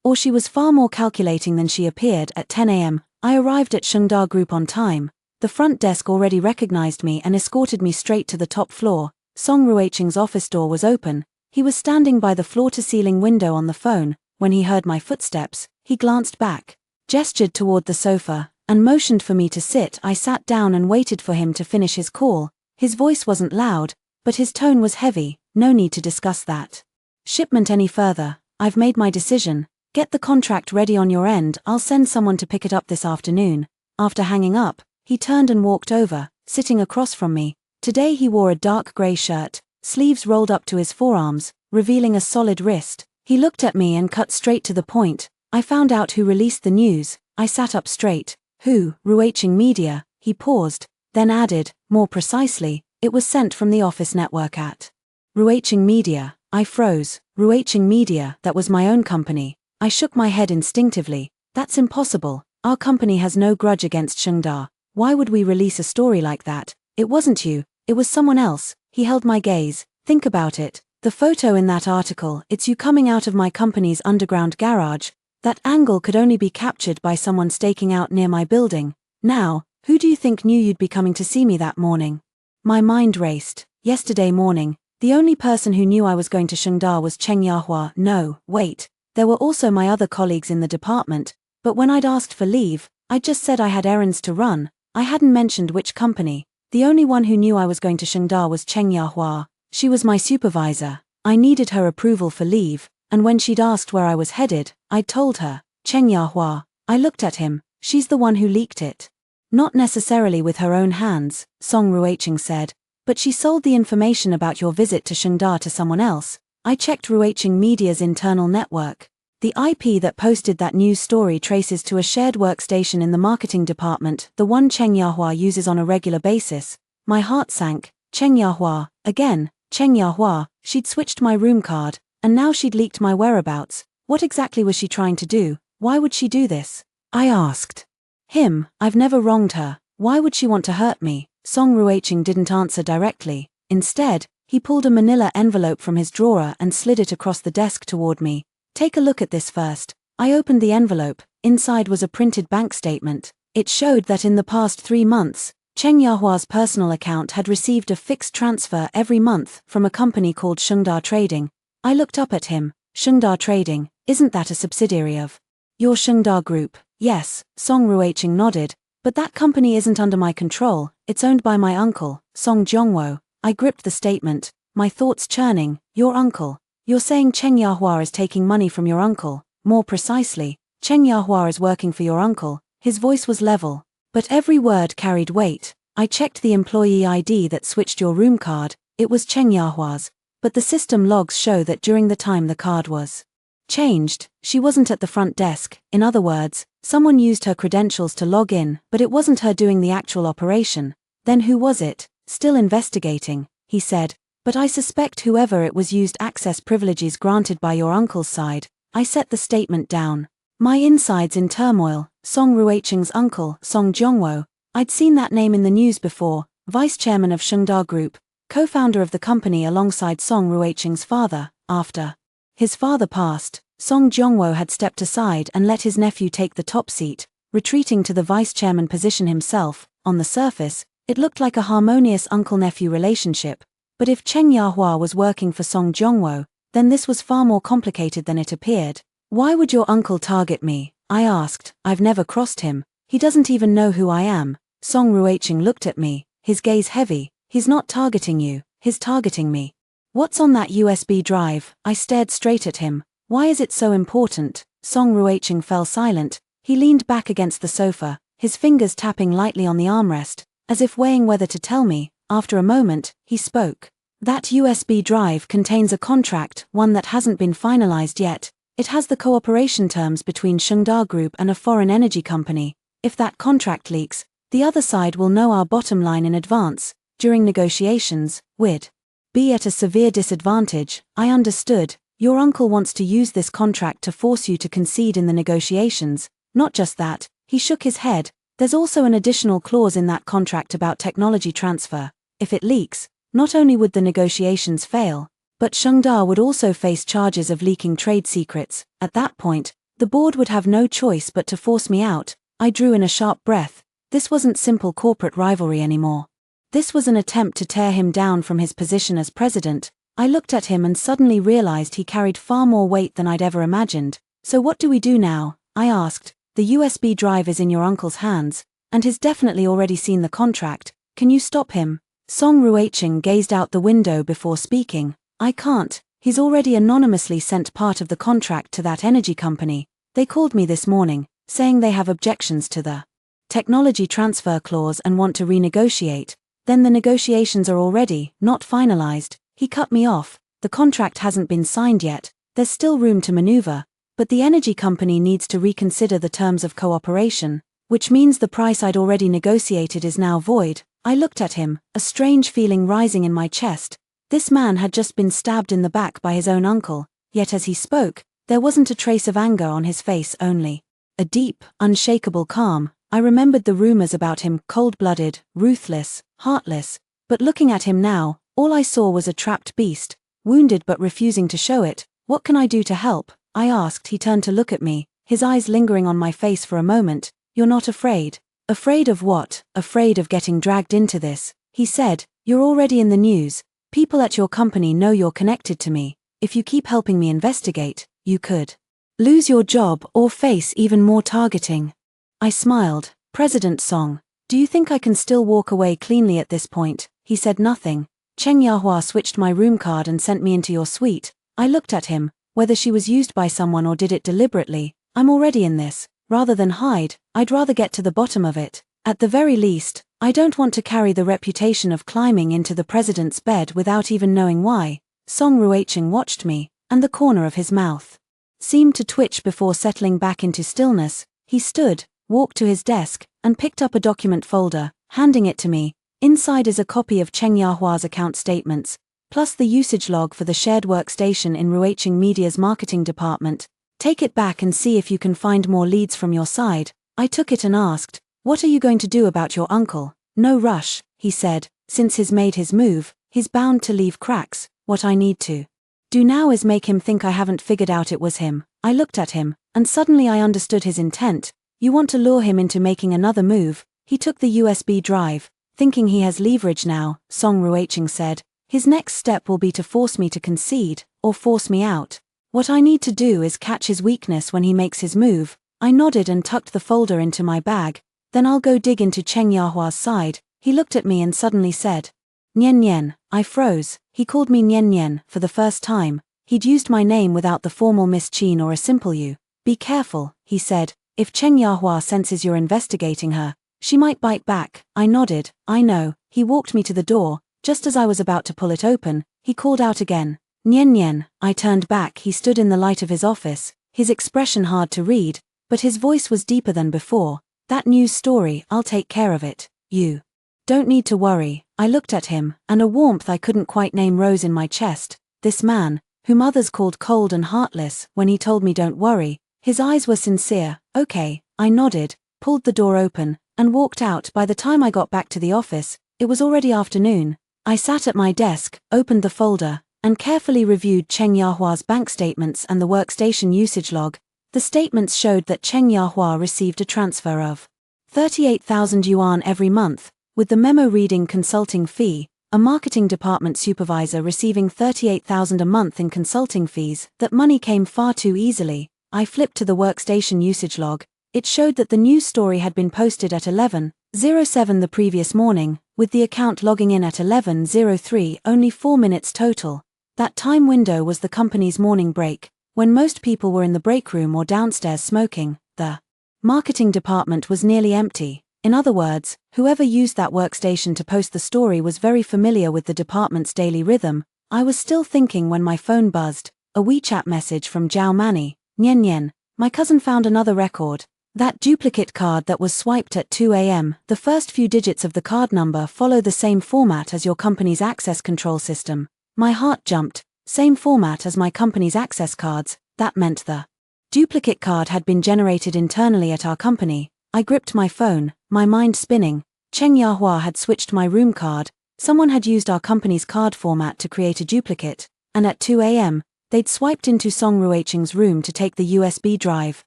or she was far more calculating than she appeared. At 10 a.m., I arrived at Shengda Group on time. The front desk already recognized me and escorted me straight to the top floor. Song Ruiqing's office door was open. He was standing by the floor-to-ceiling window on the phone. When he heard my footsteps, he glanced back, gestured toward the sofa, and motioned for me to sit. I sat down and waited for him to finish his call. His voice wasn't loud, but his tone was heavy. No need to discuss that shipment any further. I've made my decision. Get the contract ready on your end. I'll send someone to pick it up this afternoon. After hanging up, he turned and walked over, sitting across from me. Today he wore a dark grey shirt, sleeves rolled up to his forearms, revealing a solid wrist. He looked at me and cut straight to the point. I found out who released the news. I sat up straight. Who? Ruiqing Media. He paused, then added, more precisely, it was sent from the office network at Ruiqing Media. I froze. Ruiqing Media, that was my own company. I shook my head instinctively. That's impossible. Our company has no grudge against Shengda. Why would we release a story like that? It wasn't you. It was someone else. He held my gaze. Think about it. The photo in that article, it's you coming out of my company's underground garage. That angle could only be captured by someone staking out near my building. Now, who do you think knew you'd be coming to see me that morning? My mind raced. Yesterday morning, the only person who knew I was going to Shengda was Cheng Yahua. No, wait. There were also my other colleagues in the department, but when I'd asked for leave, I'd just said I had errands to run. I hadn't mentioned which company. The only one who knew I was going to Shengda was Cheng Yahua. She was my supervisor. I needed her approval for leave, and when she'd asked where I was headed, I'd told her. Cheng Yahua. I looked at him. She's the one who leaked it. Not necessarily with her own hands, Song Ruiqing said, but she sold the information about your visit to Shengda to someone else. I checked Ruiqing Media's internal network. The IP that posted that news story traces to a shared workstation in the marketing department, the one Cheng Yahua uses on a regular basis. My heart sank. Cheng Yahua, again, Cheng Yahua, she'd switched my room card, and now she'd leaked my whereabouts. What exactly was she trying to do? Why would she do this? I asked him. I've never wronged her. Why would she want to hurt me? Song Ruiqing didn't answer directly. Instead, he pulled a manila envelope from his drawer and slid it across the desk toward me. Take a look at this first. I opened the envelope. Inside was a printed bank statement. It showed that in the past 3 months, Cheng Yahua's personal account had received a fixed transfer every month from a company called Shengda Trading. I looked up at him. Shengda Trading, isn't that a subsidiary of your Shengda Group? Yes, Song Ruiqing nodded, but that company isn't under my control, it's owned by my uncle, Song Zhongwo. I gripped the statement, my thoughts churning. Your uncle? You're saying Cheng Yahua is taking money from your uncle? More precisely, Cheng Yahua is working for your uncle. His voice was level, but every word carried weight. I checked the employee ID that switched your room card. It was Cheng Yahua's, but the system logs show that during the time the card was changed, she wasn't at the front desk. In other words, someone used her credentials to log in, but it wasn't her doing the actual operation. Then who was it? Still investigating, he said, but I suspect whoever it was used access privileges granted by your uncle's side. I set the statement down. My insides in turmoil. Song Ruiqing's uncle, Song Zhongwo. I'd seen that name in the news before, vice chairman of Shengda Group, co-founder of the company alongside Song Ruiqing's father. After his father passed, Song Zhongwo had stepped aside and let his nephew take the top seat, retreating to the vice chairman position himself. On the surface, it looked like a harmonious uncle-nephew relationship, but if Cheng Yahua was working for Song Zhongwo, then this was far more complicated than it appeared. Why would your uncle target me? I asked. I've never crossed him. He doesn't even know who I am. Song Ruiqing looked at me, his gaze heavy. He's not targeting you, he's targeting me. What's on that USB drive? I stared straight at him. Why is it so important? Song Ruiqing fell silent. He leaned back against the sofa, his fingers tapping lightly on the armrest, as if weighing whether to tell me. After a moment, he spoke. That USB drive contains a contract, one that hasn't been finalized yet. It has the cooperation terms between Shengda Group and a foreign energy company. If that contract leaks, the other side will know our bottom line in advance. During negotiations, we'd be at a severe disadvantage. I understood. Your uncle wants to use this contract to force you to concede in the negotiations. Not just that, he shook his head. There's also an additional clause in that contract about technology transfer. If it leaks, not only would the negotiations fail, but Shengda would also face charges of leaking trade secrets. At that point, the board would have no choice but to force me out. I drew in a sharp breath. This wasn't simple corporate rivalry anymore. This was an attempt to tear him down from his position as president. I looked at him and suddenly realized he carried far more weight than I'd ever imagined. So what do we do now? I asked. The USB drive is in your uncle's hands, and he's definitely already seen the contract. Can you stop him? Song Ruiqing gazed out the window before speaking. I can't. He's already anonymously sent part of the contract to that energy company. They called me this morning, saying they have objections to the technology transfer clause and want to renegotiate. Then the negotiations are already not finalized. He cut me off. The contract hasn't been signed yet. There's still room to maneuver, but the energy company needs to reconsider the terms of cooperation, which means the price I'd already negotiated is now void. I looked at him, a strange feeling rising in my chest. This man had just been stabbed in the back by his own uncle, yet as he spoke, there wasn't a trace of anger on his face, only a deep, unshakable calm. I remembered the rumors about him, cold-blooded, ruthless, heartless, but looking at him now, all I saw was a trapped beast, wounded but refusing to show it. What can I do to help? I asked. He turned to look at me, his eyes lingering on my face for a moment. You're not afraid? Afraid of what? Afraid of getting dragged into this, he said. You're already in the news. People at your company know you're connected to me. If you keep helping me investigate, you could lose your job or face even more targeting. I smiled. President Song, do you think I can still walk away cleanly at this point? He said nothing. Cheng Yahua switched my room card and sent me into your suite. I looked at him. Whether she was used by someone or did it deliberately, I'm already in this. Rather than hide, I'd rather get to the bottom of it. At the very least, I don't want to carry the reputation of climbing into the president's bed without even knowing why. Song Ruiqing watched me, and the corner of his mouth seemed to twitch before settling back into stillness. He stood, walked to his desk, and picked up a document folder, handing it to me. Inside is a copy of Cheng Yahua's account statements, plus the usage log for the shared workstation in Ruiqing Media's marketing department. Take it back and see if you can find more leads from your side. I took it and asked, what are you going to do about your uncle? No rush, he said, since he's made his move, he's bound to leave cracks. What I need to do now is make him think I haven't figured out it was him. I looked at him, and suddenly I understood his intent. You want to lure him into making another move. He took the USB drive, thinking he has leverage now, Song Ruiqing said. His next step will be to force me to concede, or force me out. What I need to do is catch his weakness when he makes his move. I nodded and tucked the folder into my bag. Then I'll go dig into Cheng Yahua's side. He looked at me and suddenly said, Nian Nian. I froze. He called me Nian Nian for the first time. He'd used my name without the formal Miss Chin or a simple you. Be careful, he said. If Cheng Yahua senses you're investigating her, she might bite back. I nodded. I know. He walked me to the door. Just as I was about to pull it open, he called out again. Nian Nian. I turned back. He stood in the light of his office, his expression hard to read, but his voice was deeper than before. That news story, I'll take care of it. You don't need to worry. I looked at him, and a warmth I couldn't quite name rose in my chest. This man, whom others called cold and heartless, when he told me don't worry, his eyes were sincere. Okay, I nodded, pulled the door open, and walked out. By the time I got back to the office, it was already afternoon. I sat at my desk, opened the folder, and carefully reviewed Cheng Yahua's bank statements and the workstation usage log. The statements showed that Cheng Yahua received a transfer of 38,000 yuan every month, with the memo reading consulting fee, a marketing department supervisor receiving 38,000 a month in consulting fees. That money came far too easily. I flipped to the workstation usage log. It showed that the news story had been posted at 11:07 the previous morning, with the account logging in at 11:03, only 4 minutes total. That time window was the company's morning break, when most people were in the break room or downstairs smoking. The marketing department was nearly empty. In other words, whoever used that workstation to post the story was very familiar with the department's daily rhythm. I was still thinking when my phone buzzed, a WeChat message from Zhao Mani. Nian Nian, my cousin found another record. That duplicate card that was swiped at 2 a.m., the first few digits of the card number follow the same format as your company's access control system. My heart jumped. Same format as my company's access cards. That meant the duplicate card had been generated internally at our company. I gripped my phone, my mind spinning. Cheng Yahua had switched my room card. Someone had used our company's card format to create a duplicate, and at 2 a.m., they'd swiped into Song Ruiqing's room to take the USB drive.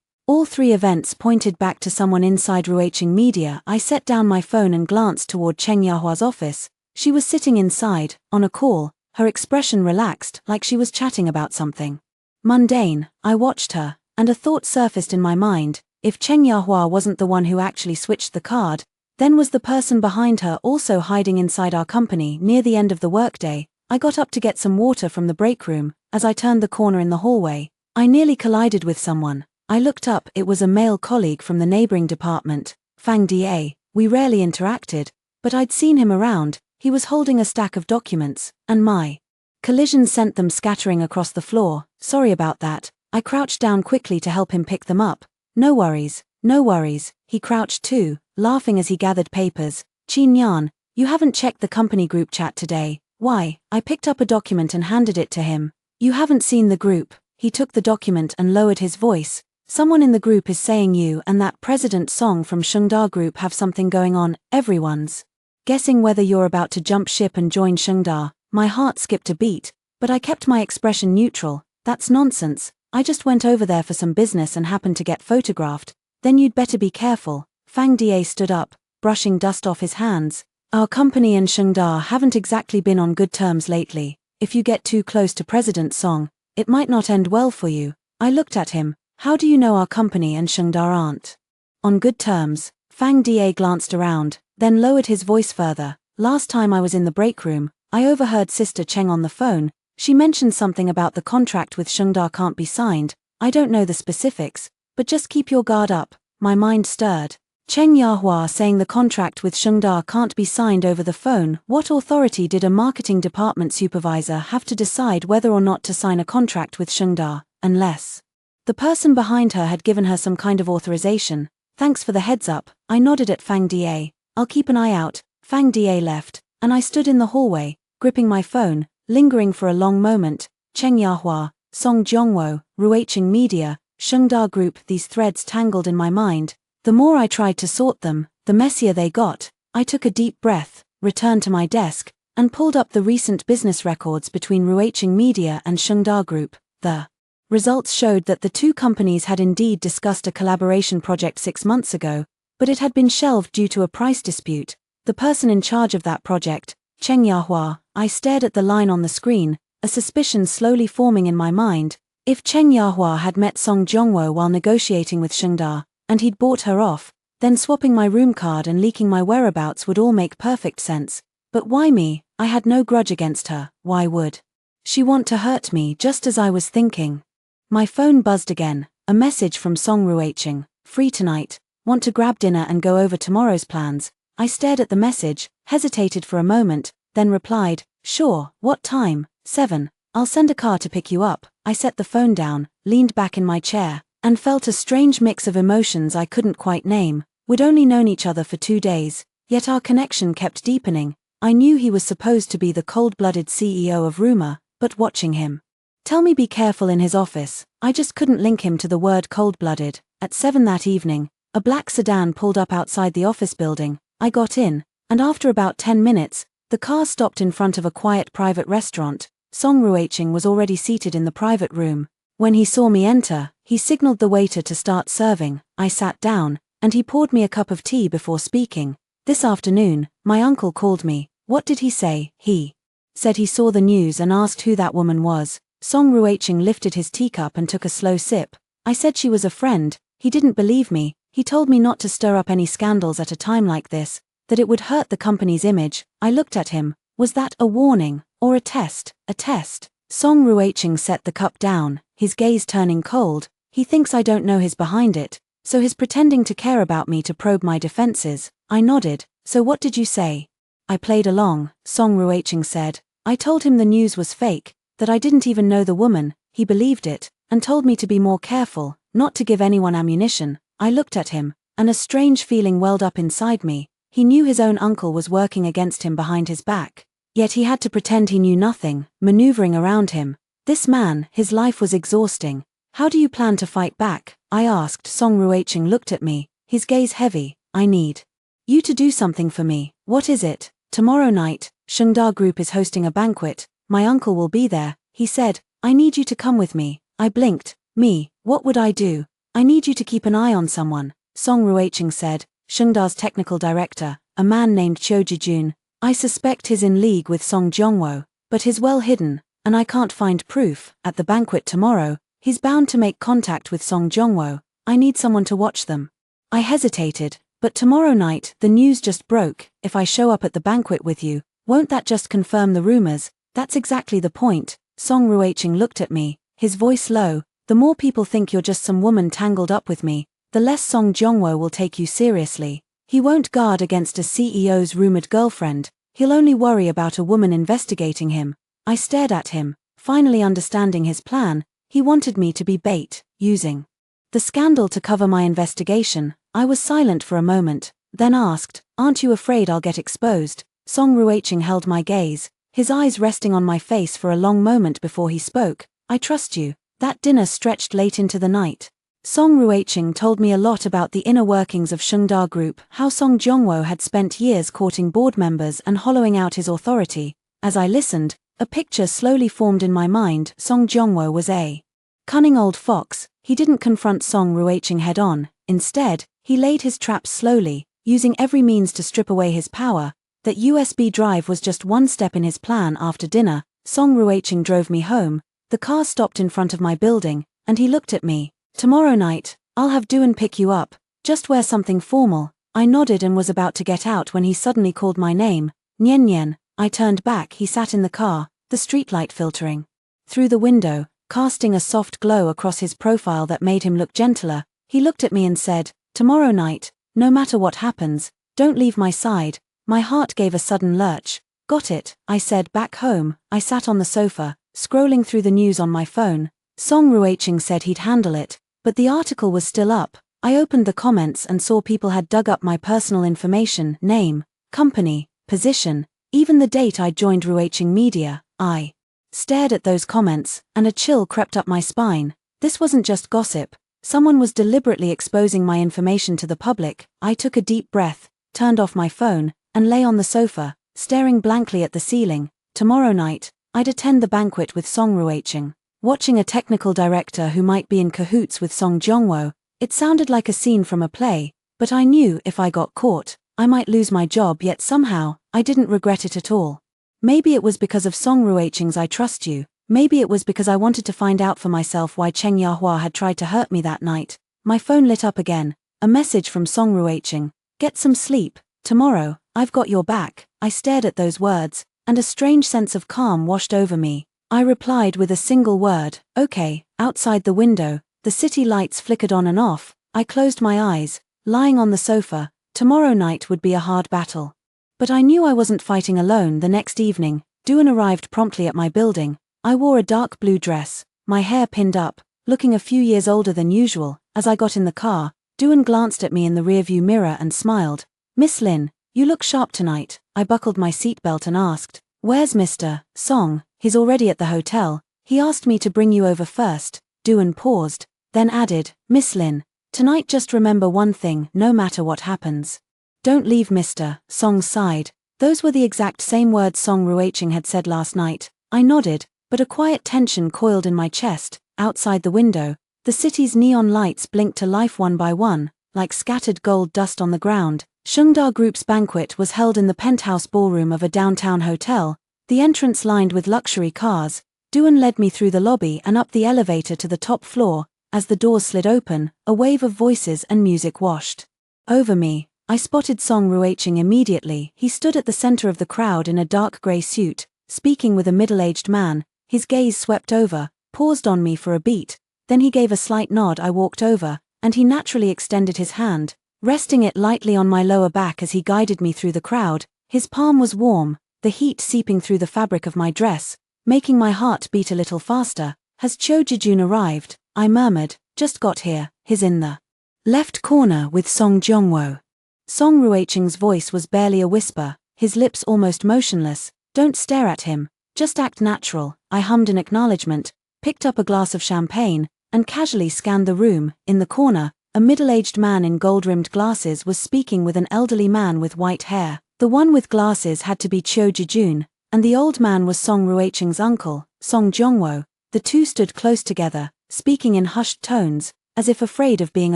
All three events pointed back to someone inside Ruiqing Media. I set down my phone and glanced toward Cheng Yahua's office. She was sitting inside, on a call, her expression relaxed, like she was chatting about something mundane. I watched her, and a thought surfaced in my mind. If Cheng Yahua wasn't the one who actually switched the card, then was the person behind her also hiding inside our company? Near the end of the workday, I got up to get some water from the break room. As I turned the corner in the hallway, I nearly collided with someone. I looked up. It was a male colleague from the neighboring department, Fang Da. We rarely interacted, but I'd seen him around. He was holding a stack of documents, and my collision sent them scattering across the floor. Sorry about that. I crouched down quickly to help him pick them up. No worries, no worries. He crouched too, laughing as he gathered papers. Qin Yan, you haven't checked the company group chat today. Why? I picked up a document and handed it to him. You haven't seen the group. He took the document and lowered his voice. Someone in the group is saying you and that President Song from Shengda Group have something going on. Everyone's guessing whether you're about to jump ship and join Shengda. My heart skipped a beat, but I kept my expression neutral. That's nonsense. I just went over there for some business and happened to get photographed. Then you'd better be careful. Fang Da stood up, brushing dust off his hands. Our company and Shengda haven't exactly been on good terms lately. If you get too close to President Song, it might not end well for you. I looked at him. How do you know our company and Shengda aren't on good terms? Fang Da glanced around, then lowered his voice further. Last time I was in the break room, I overheard Sister Cheng on the phone. She mentioned something about the contract with Shengda can't be signed. I don't know the specifics, but just keep your guard up. My mind stirred. Cheng Yahua saying the contract with Shengda can't be signed over the phone. What authority did a marketing department supervisor have to decide whether or not to sign a contract with Shengda, unless The person behind her had given her some kind of authorization. Thanks for the heads up, I nodded at Fang Da. I'll keep an eye out. Fang Da left, and I stood in the hallway, gripping my phone, lingering for a long moment. Cheng Yahua, Song Jiongwo, Ruiqing Media, Shengda Group, these threads tangled in my mind. The more I tried to sort them, the messier they got. I took a deep breath, returned to my desk, and pulled up the recent business records between Ruiqing Media and Shengda Group. The results showed that the two companies had indeed discussed a collaboration project 6 months ago, but it had been shelved due to a price dispute. The person in charge of that project, Cheng Yahua. I stared at the line on the screen, a suspicion slowly forming in my mind. If Cheng Yahua had met Song Jiongwo while negotiating with Shengda, and he'd bought her off, then swapping my room card and leaking my whereabouts would all make perfect sense. But why me? I had no grudge against her. Why would she want to hurt me? Just as I was thinking, my phone buzzed again. A message from Song Ruiqing. Free tonight. Want to grab dinner and go over tomorrow's plans? I stared at the message, hesitated for a moment, then replied, sure, what time? 7. I'll send a car to pick you up. I set the phone down, leaned back in my chair, and felt a strange mix of emotions I couldn't quite name. We'd only known each other for 2 days, yet our connection kept deepening. I knew he was supposed to be the cold-blooded CEO of rumor, but watching him tell me be careful in his office, I just couldn't link him to the word cold-blooded. At 7 that evening, a black sedan pulled up outside the office building. I got in, and after about 10 minutes, the car stopped in front of a quiet private restaurant. Song Ruiqing was already seated in the private room. When he saw me enter, he signaled the waiter to start serving. I sat down, and he poured me a cup of tea before speaking. This afternoon, my uncle called me. What did he say? He said he saw the news and asked who that woman was. Song Ruiqing lifted his teacup and took a slow sip. I said she was a friend. He didn't believe me. He told me not to stir up any scandals at a time like this, that it would hurt the company's image. I looked at him. Was that a warning, or a test? A test. Song Ruiqing set the cup down, his gaze turning cold. He thinks I don't know his behind it, so he's pretending to care about me to probe my defenses. I nodded. So what did you say? I played along, Song Ruiqing said. I told him the news was fake, that I didn't even know the woman. He believed it, and told me to be more careful, not to give anyone ammunition. I looked at him, and a strange feeling welled up inside me. He knew his own uncle was working against him behind his back, yet he had to pretend he knew nothing, maneuvering around him. This man, his life was exhausting. How do you plan to fight back? I asked. Song Ruiqing looked at me, his gaze heavy. I need you to do something for me. What is it? Tomorrow night, Shengda Group is hosting a banquet. My uncle will be there, he said. I need you to come with me. I blinked. Me, what would I do? I need you to keep an eye on someone, Song Ruiqing said. Shengda's technical director, a man named Chiu Jijun. I suspect he's in league with Song Jiongwo, but he's well hidden, and I can't find proof. At the banquet tomorrow, he's bound to make contact with Song Jiongwo. I need someone to watch them. I hesitated, but tomorrow night, the news just broke. If I show up at the banquet with you, won't that just confirm the rumors? That's exactly the point. Song Ruiqing looked at me, his voice low. The more people think you're just some woman tangled up with me, the less Song Jiongwo will take you seriously. He won't guard against a CEO's rumored girlfriend. He'll only worry about a woman investigating him. I stared at him, finally understanding his plan. He wanted me to be bait, using the scandal to cover my investigation. I was silent for a moment, then asked, aren't you afraid I'll get exposed? Song Ruiqing held my gaze, his eyes resting on my face for a long moment before he spoke. I trust you. That dinner stretched late into the night. Song Ruiqing told me a lot about the inner workings of Shengda Group, how Song Jiongwo had spent years courting board members and hollowing out his authority. As I listened, a picture slowly formed in my mind. Song Jiongwo was a cunning old fox. He didn't confront Song Ruiqing head-on. Instead, he laid his traps slowly, using every means to strip away his power. That USB drive was just one step in his plan. After dinner, Song Ruiqing drove me home. The car stopped in front of my building, and he looked at me. Tomorrow night, I'll have Duan pick you up. Just wear something formal. I nodded and was about to get out when he suddenly called my name. Nian Nian. I turned back. He sat in the car, the streetlight filtering through the window, casting a soft glow across his profile that made him look gentler. He looked at me and said, tomorrow night, no matter what happens, don't leave my side. My heart gave a sudden lurch. Got it, I said. Back home, I sat on the sofa, scrolling through the news on my phone. Song Ruiching said he'd handle it, but the article was still up. I opened the comments and saw people had dug up my personal information, name, company, position, even the date I joined Ruiching Media. I stared at those comments, and a chill crept up my spine. This wasn't just gossip. Someone was deliberately exposing my information to the public. I took a deep breath, turned off my phone, and lay on the sofa, staring blankly at the ceiling. Tomorrow night, I'd attend the banquet with Song Ruiching. Watching a technical director who might be in cahoots with Song Jongwo, it sounded like a scene from a play, but I knew if I got caught, I might lose my job, yet somehow, I didn't regret it at all. Maybe it was because of Song Ruiching's I Trust You. Maybe it was because I wanted to find out for myself why Cheng Yahua had tried to hurt me that night. My phone lit up again. A message from Song Ruiching. Get some sleep. Tomorrow, I've got your back. I stared at those words, and a strange sense of calm washed over me. I replied with a single word, okay. Outside the window, the city lights flickered on and off. I closed my eyes, lying on the sofa. Tomorrow night would be a hard battle. But I knew I wasn't fighting alone. The next evening, Duan arrived promptly at my building. I wore a dark blue dress, my hair pinned up, looking a few years older than usual. As I got in the car, Duan glanced at me in the rearview mirror and smiled. Miss Lin, you look sharp tonight. I buckled my seatbelt and asked, where's Mr. Song? He's already at the hotel. He asked me to bring you over first. Duan paused, then added, Miss Lin, tonight just remember one thing, no matter what happens. Don't leave Mr. Song sighed. Those were the exact same words Song Ruiching had said last night. I nodded, but a quiet tension coiled in my chest. Outside the window, the city's neon lights blinked to life one by one, like scattered gold dust on the ground. Shengda Group's banquet was held in the penthouse ballroom of a downtown hotel, the entrance lined with luxury cars. Duan led me through the lobby and up the elevator to the top floor. As the doors slid open, a wave of voices and music washed over me. I spotted Song Ruiching immediately. He stood at the center of the crowd in a dark gray suit, speaking with a middle-aged man. His gaze swept over, paused on me for a beat, then he gave a slight nod. I walked over, and he naturally extended his hand, resting it lightly on my lower back as he guided me through the crowd. His palm was warm, the heat seeping through the fabric of my dress, making my heart beat a little faster. Has Cho Jijun arrived? I murmured. Just got here. He's in the left corner with Song Jongwo. Song Ruiching's voice was barely a whisper, his lips almost motionless. Don't stare at him, just act natural. I hummed an acknowledgement, picked up a glass of champagne, and casually scanned the room. In the corner, a middle-aged man in gold-rimmed glasses was speaking with an elderly man with white hair. The one with glasses had to be Cho Jijun, and the old man was Song Ruiching's uncle, Song Jongwo. The two stood close together, speaking in hushed tones, as if afraid of being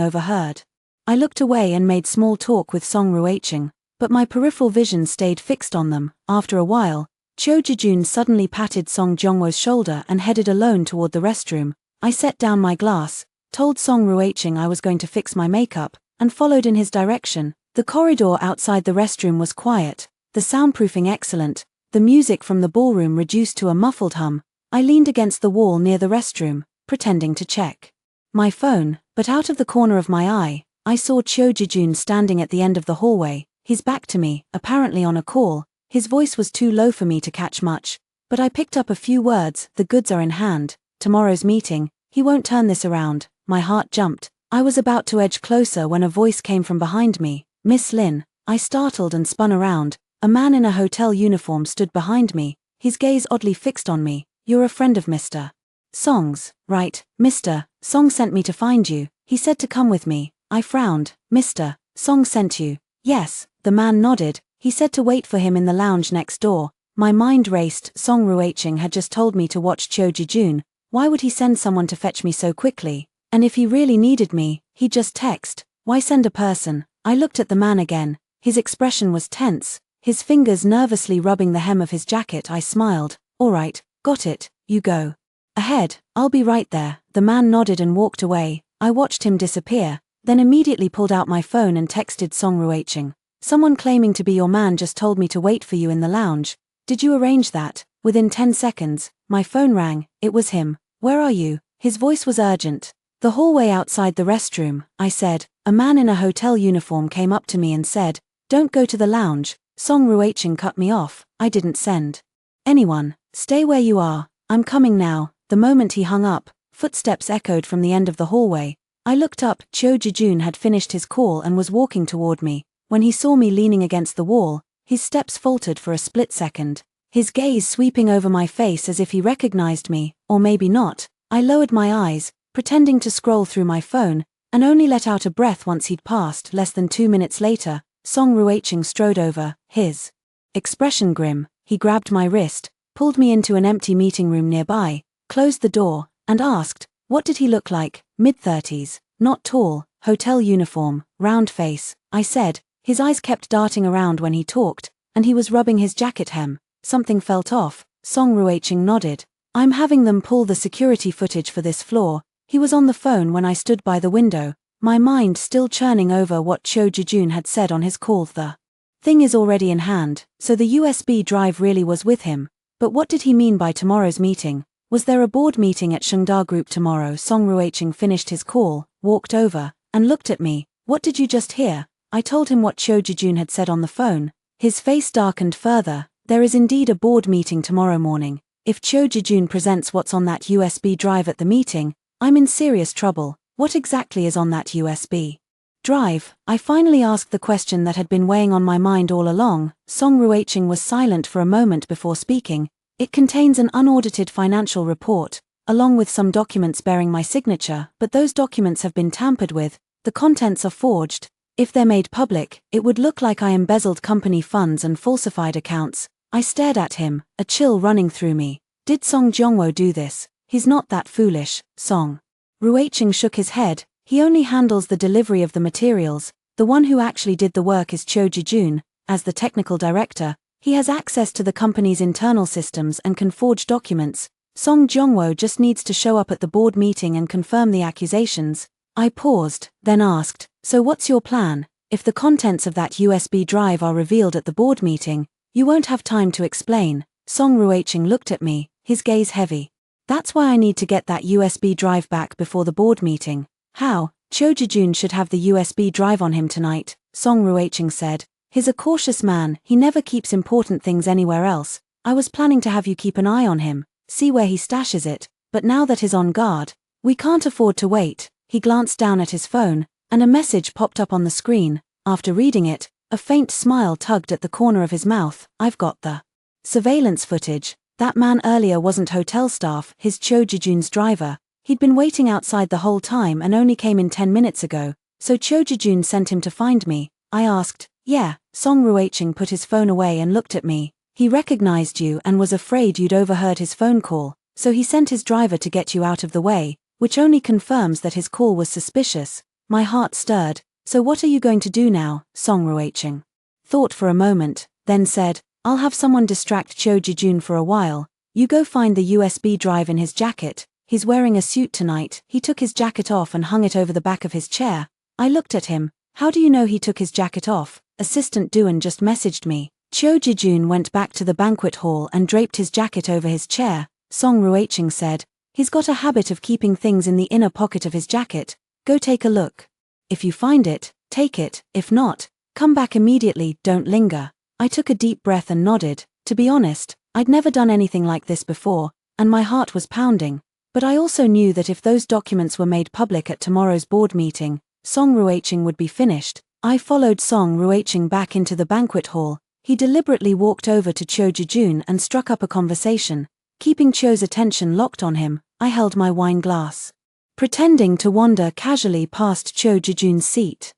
overheard. I looked away and made small talk with Song Ruiching, but my peripheral vision stayed fixed on them. After a while, Cho Jijun suddenly patted Song Jongwo's shoulder and headed alone toward the restroom. I set down my glass, told Song Ruiching I was going to fix my makeup, and followed in his direction. The corridor outside the restroom was quiet, the soundproofing excellent, the music from the ballroom reduced to a muffled hum. I leaned against the wall near the restroom, pretending to check my phone, but out of the corner of my eye, I saw Cho Jijun standing at the end of the hallway, his back to me, apparently on a call. His voice was too low for me to catch much, but I picked up a few words. The goods are in hand. Tomorrow's meeting, he won't turn this around. My heart jumped. I was about to edge closer when a voice came from behind me. Miss Lin. I startled and spun around. A man in a hotel uniform stood behind me, his gaze oddly fixed on me. You're a friend of Mr. Song's, right? Mr. Song sent me to find you. He said to come with me. I frowned. Mr. Song sent you? Yes. The man nodded. He said to wait for him in the lounge next door. My mind raced. Song Ruiching had just told me to watch Cho Jijun. Why would he send someone to fetch me so quickly? And if he really needed me, he'd just text. Why send a person? I looked at the man again. His expression was tense, his fingers nervously rubbing the hem of his jacket. I smiled. All right, got it, you go ahead, I'll be right there. The man nodded and walked away. I watched him disappear, then immediately pulled out my phone and texted Song Ruiching. Someone claiming to be your man just told me to wait for you in the lounge. Did you arrange that? Within 10 seconds, my phone rang. It was him. Where are you? His voice was urgent. The hallway outside the restroom, I said. A man in a hotel uniform came up to me and said, don't go to the lounge. Song Ruiching cut me off. I didn't send anyone. Stay where you are. I'm coming now. The moment he hung up, Footsteps echoed from the end of the hallway. I looked up. Cho Ji-jun had finished his call and was walking toward me. When he saw me leaning against the wall, his steps faltered for a split second, his gaze sweeping over my face as if he recognized me, or maybe not. I lowered my eyes, pretending to scroll through my phone, and only let out a breath once he'd passed. Less than 2 minutes later, Song Ruiching strode over, his expression grim. He grabbed my wrist, pulled me into an empty meeting room nearby, closed the door, and asked, what did he look like? Mid-30s, not tall, hotel uniform, round face, I said. His eyes kept darting around when he talked, and he was rubbing his jacket hem. Something felt off. Song Ruiching nodded. I'm having them pull the security footage for this floor. He was on the phone when I stood by the window, my mind still churning over what Cho Ji-jun had said on his call. The thing is already in hand, so the USB drive really was with him. But what did he mean by tomorrow's meeting? Was there a board meeting at Shengda Group tomorrow? Song Ruiching finished his call, walked over, and looked at me. What did you just hear? I told him what Cho Ji-jun had said on the phone. His face darkened further. There is indeed a board meeting tomorrow morning. If Cho Ji-jun presents what's on that USB drive at the meeting, I'm in serious trouble. What exactly is on that USB drive? I finally asked the question that had been weighing on my mind all along. Song Ruiching was silent for a moment before speaking. It contains an unaudited financial report, along with some documents bearing my signature, but those documents have been tampered with. The contents are forged. If they're made public, it would look like I embezzled company funds and falsified accounts. I stared at him, a chill running through me. Did Song Jongwo do this? He's not that foolish. Song Ruiching shook his head. He only handles the delivery of the materials. The one who actually did the work is Cho Ji-jun. As the technical director, he has access to the company's internal systems and can forge documents. Song Jongwo just needs to show up at the board meeting and confirm the accusations. I paused, then asked, so what's your plan? If the contents of that USB drive are revealed at the board meeting, you won't have time to explain. Song Ruiching looked at me, his gaze heavy. That's why I need to get that USB drive back before the board meeting. How? Cho Ji-jun should have the USB drive on him tonight, Song Ruiching said. He's a cautious man, he never keeps important things anywhere else. I was planning to have you keep an eye on him, see where he stashes it, but now that he's on guard, we can't afford to wait. He glanced down at his phone, and a message popped up on the screen. After reading it, a faint smile tugged at the corner of his mouth. I've got the surveillance footage. That man earlier wasn't hotel staff, his Cho Ji-jun's driver. He'd been waiting outside the whole time and only came in 10 minutes ago, so Cho Ji-jun sent him to find me. I asked, yeah. Song Ruiching put his phone away and looked at me. He recognized you and was afraid you'd overheard his phone call, so he sent his driver to get you out of the way, which only confirms that his call was suspicious. My heart stirred. So what are you going to do now? Song Ruiching thought for a moment, then said, I'll have someone distract Cho Ji-jun for a while. You go find the USB drive in his jacket. He's wearing a suit tonight. He took his jacket off and hung it over the back of his chair. I looked at him. How do you know he took his jacket off? Assistant Duan just messaged me. Cho Ji-jun went back to the banquet hall and draped his jacket over his chair. Song Ruiching said, he's got a habit of keeping things in the inner pocket of his jacket. Go take a look. If you find it, take it. If not, come back immediately, don't linger. I took a deep breath and nodded. To be honest, I'd never done anything like this before, and my heart was pounding. But I also knew that if those documents were made public at tomorrow's board meeting, Song Ruiching would be finished. I followed Song Ruiching back into the banquet hall. He deliberately walked over to Cho Ji-jun and struck up a conversation. Keeping Cho's attention locked on him, I held my wine glass, pretending to wander casually past Cho Ji-jun's seat,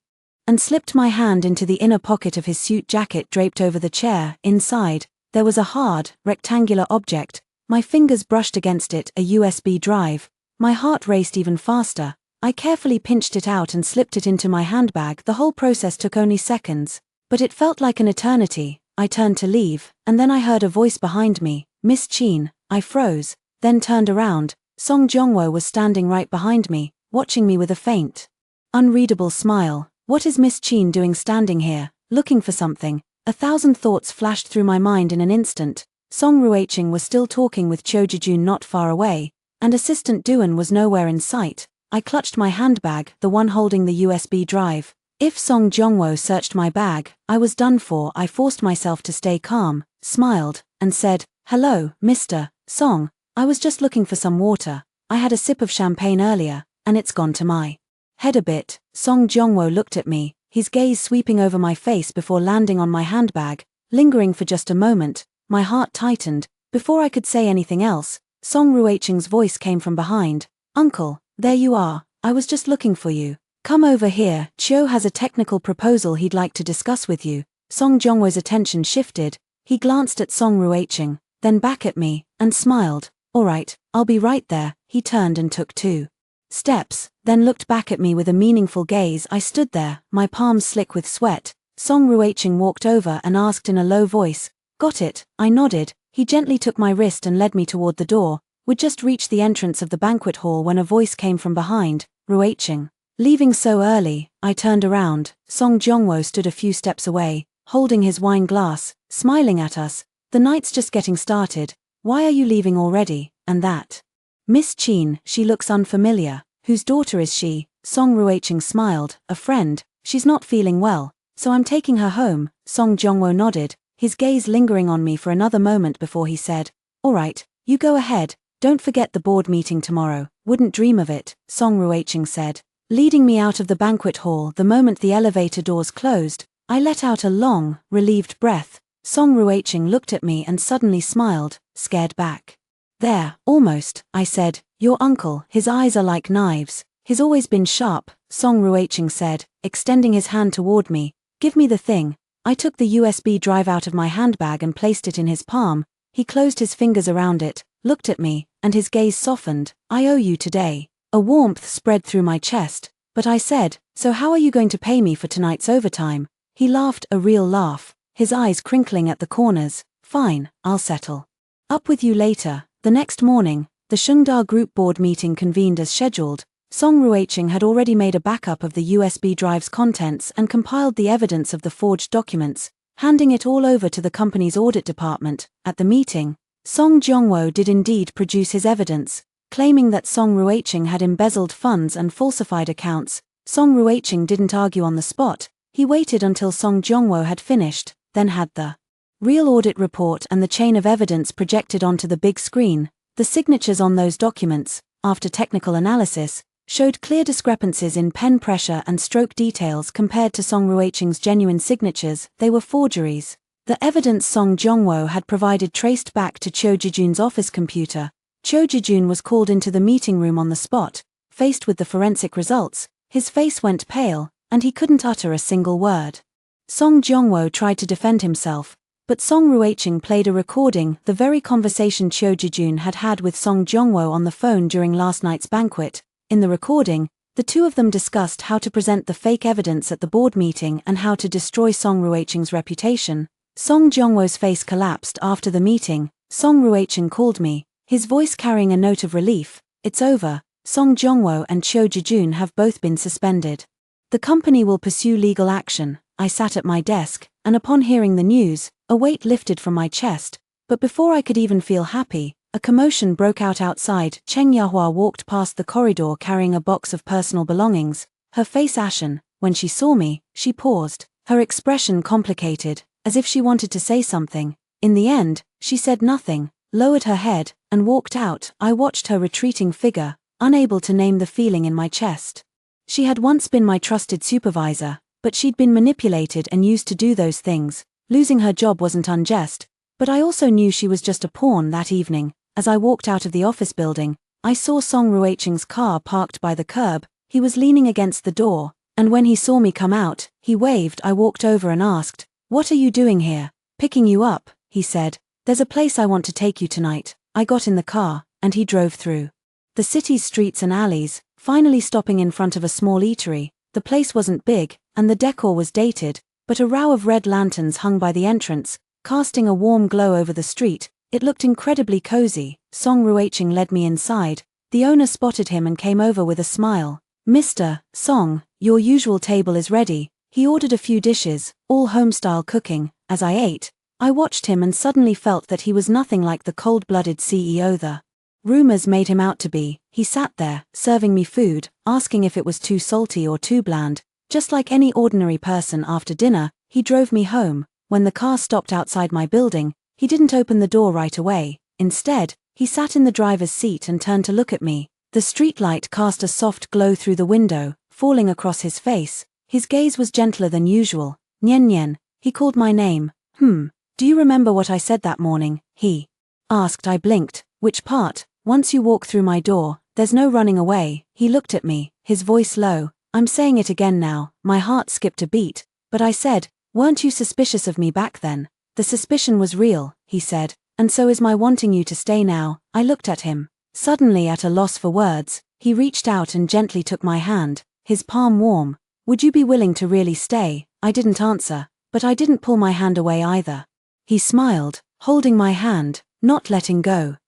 and slipped my hand into the inner pocket of his suit jacket draped over the chair. Inside, there was a hard, rectangular object. My fingers brushed against it, a USB drive. My heart raced even faster. I carefully pinched it out and slipped it into my handbag. The whole process took only seconds, but it felt like an eternity. I turned to leave, and then I heard a voice behind me, Miss Chin. I froze, then turned around. Song Jongwo was standing right behind me, watching me with a faint, unreadable smile. What is Miss Chin doing standing here, looking for something? 1,000 thoughts flashed through my mind in an instant. Song Ruiching was still talking with Cho Ji-jun not far away, and Assistant Duan was nowhere in sight. I clutched my handbag, the one holding the USB drive. If Song Jongwo searched my bag, I was done for. I forced myself to stay calm, smiled, and said, hello, Mr. Song. I was just looking for some water. I had a sip of champagne earlier, and it's gone to my head a bit. Song Jongwo looked at me, his gaze sweeping over my face before landing on my handbag, lingering for just a moment. My heart tightened. Before I could say anything else, Song Ruiqing's voice came from behind. Uncle, there you are, I was just looking for you. Come over here, Chiu has a technical proposal he'd like to discuss with you. Song Jongwo's attention shifted. He glanced at Song Ruiqing, then back at me, and smiled. Alright, I'll be right there. He turned and took 2 steps, then looked back at me with a meaningful gaze. I stood there, my palms slick with sweat. Song Ruiqing walked over and asked in a low voice, "Got it?" I nodded. He gently took my wrist and led me toward the door. We'd just reached the entrance of the banquet hall when a voice came from behind. Ruiqing. Leaving so early. I turned around. Song Jongwo stood a few steps away, holding his wine glass, smiling at us. The night's just getting started. Why are you leaving already? And that Miss Chin, she looks unfamiliar. Whose daughter is she? Song Ruiqing smiled. A friend. She's not feeling well, so I'm taking her home. Song Jongwo nodded, his gaze lingering on me for another moment before he said, "Alright, you go ahead. Don't forget the board meeting tomorrow." "Wouldn't dream of it," Song Ruiqing said, leading me out of the banquet hall. The moment the elevator doors closed, I let out a long, relieved breath. Song Ruiqing looked at me and suddenly smiled, scared back. "There, almost," I said. "Your uncle, his eyes are like knives. He's always been sharp," Song Ruiqing said, extending his hand toward me. "Give me the thing." I took the USB drive out of my handbag and placed it in his palm. He closed his fingers around it, looked at me, and his gaze softened. "I owe you today." A warmth spread through my chest, but I said, "So how are you going to pay me for tonight's overtime?" He laughed, a real laugh, his eyes crinkling at the corners. "Fine, I'll settle up with you later." The next morning, the Shengda Group board meeting convened as scheduled. Song Ruiqing had already made a backup of the USB drive's contents and compiled the evidence of the forged documents, handing it all over to the company's audit department. At the meeting, Song Jongwo did indeed produce his evidence, claiming that Song Ruiqing had embezzled funds and falsified accounts. Song Ruiqing didn't argue on the spot. He waited until Song Jongwo had finished, then had the real audit report and the chain of evidence projected onto the big screen. The signatures on those documents, after technical analysis, showed clear discrepancies in pen pressure and stroke details compared to Song Ruiqing's genuine signatures. They were forgeries. The evidence Song Jongwo had provided traced back to Cho Jijun's office computer. Cho Jijun was called into the meeting room on the spot. Faced with the forensic results, his face went pale, and he couldn't utter a single word. Song Jongwo tried to defend himself, but Song Ruiqing played a recording, the very conversation Cho Jijun had had with Song Jongwo on the phone during last night's banquet. In the recording, the two of them discussed how to present the fake evidence at the board meeting and how to destroy Song Ruiqing's reputation. Song Jongwo's face collapsed after the meeting. Song Ruiqing called me, his voice carrying a note of relief. "It's over. Song Jongwo and Cho Jijun have both been suspended. The company will pursue legal action." I sat at my desk, and upon hearing the news, a weight lifted from my chest. But before I could even feel happy, a commotion broke out outside. Cheng Yahua walked past the corridor carrying a box of personal belongings, her face ashen. When she saw me, she paused, her expression complicated, as if she wanted to say something. In the end, she said nothing, lowered her head, and walked out. I watched her retreating figure, unable to name the feeling in my chest. She had once been my trusted supervisor, but she'd been manipulated and used to do those things. Losing her job wasn't unjust, but I also knew she was just a pawn. That evening, as I walked out of the office building, I saw Song Ruiqing's car parked by the curb. He was leaning against the door, and when he saw me come out, he waved. I walked over and asked, "What are you doing here?" "Picking you up," he said. "There's a place I want to take you tonight." I got in the car, and he drove through the city's streets and alleys, finally stopping in front of a small eatery. The place wasn't big, and the decor was dated, but a row of red lanterns hung by the entrance, casting a warm glow over the street. It looked incredibly cozy. Song Ruiqing led me inside. The owner spotted him and came over with a smile. "Mr. Song, your usual table is ready." He ordered a few dishes, all home-style cooking. As I ate, I watched him and suddenly felt that he was nothing like the cold-blooded CEO the rumors made him out to be. He sat there, serving me food, asking if it was too salty or too bland. Just like any ordinary person. After dinner, he drove me home. When the car stopped outside my building, he didn't open the door right away. Instead, he sat in the driver's seat and turned to look at me. The streetlight cast a soft glow through the window, falling across his face. His gaze was gentler than usual. Nyen Nyen, he called my name. Do you remember what I said that morning? He asked. I blinked. Which part? Once you walk through my door, there's no running away. He looked at me, his voice low. I'm saying it again now. My heart skipped a beat. But I said, weren't you suspicious of me back then? The suspicion was real, he said, and so is my wanting you to stay now. I looked at him. Suddenly at a loss for words, he reached out and gently took my hand, his palm warm. Would you be willing to really stay? I didn't answer, but I didn't pull my hand away either. He smiled, holding my hand, not letting go.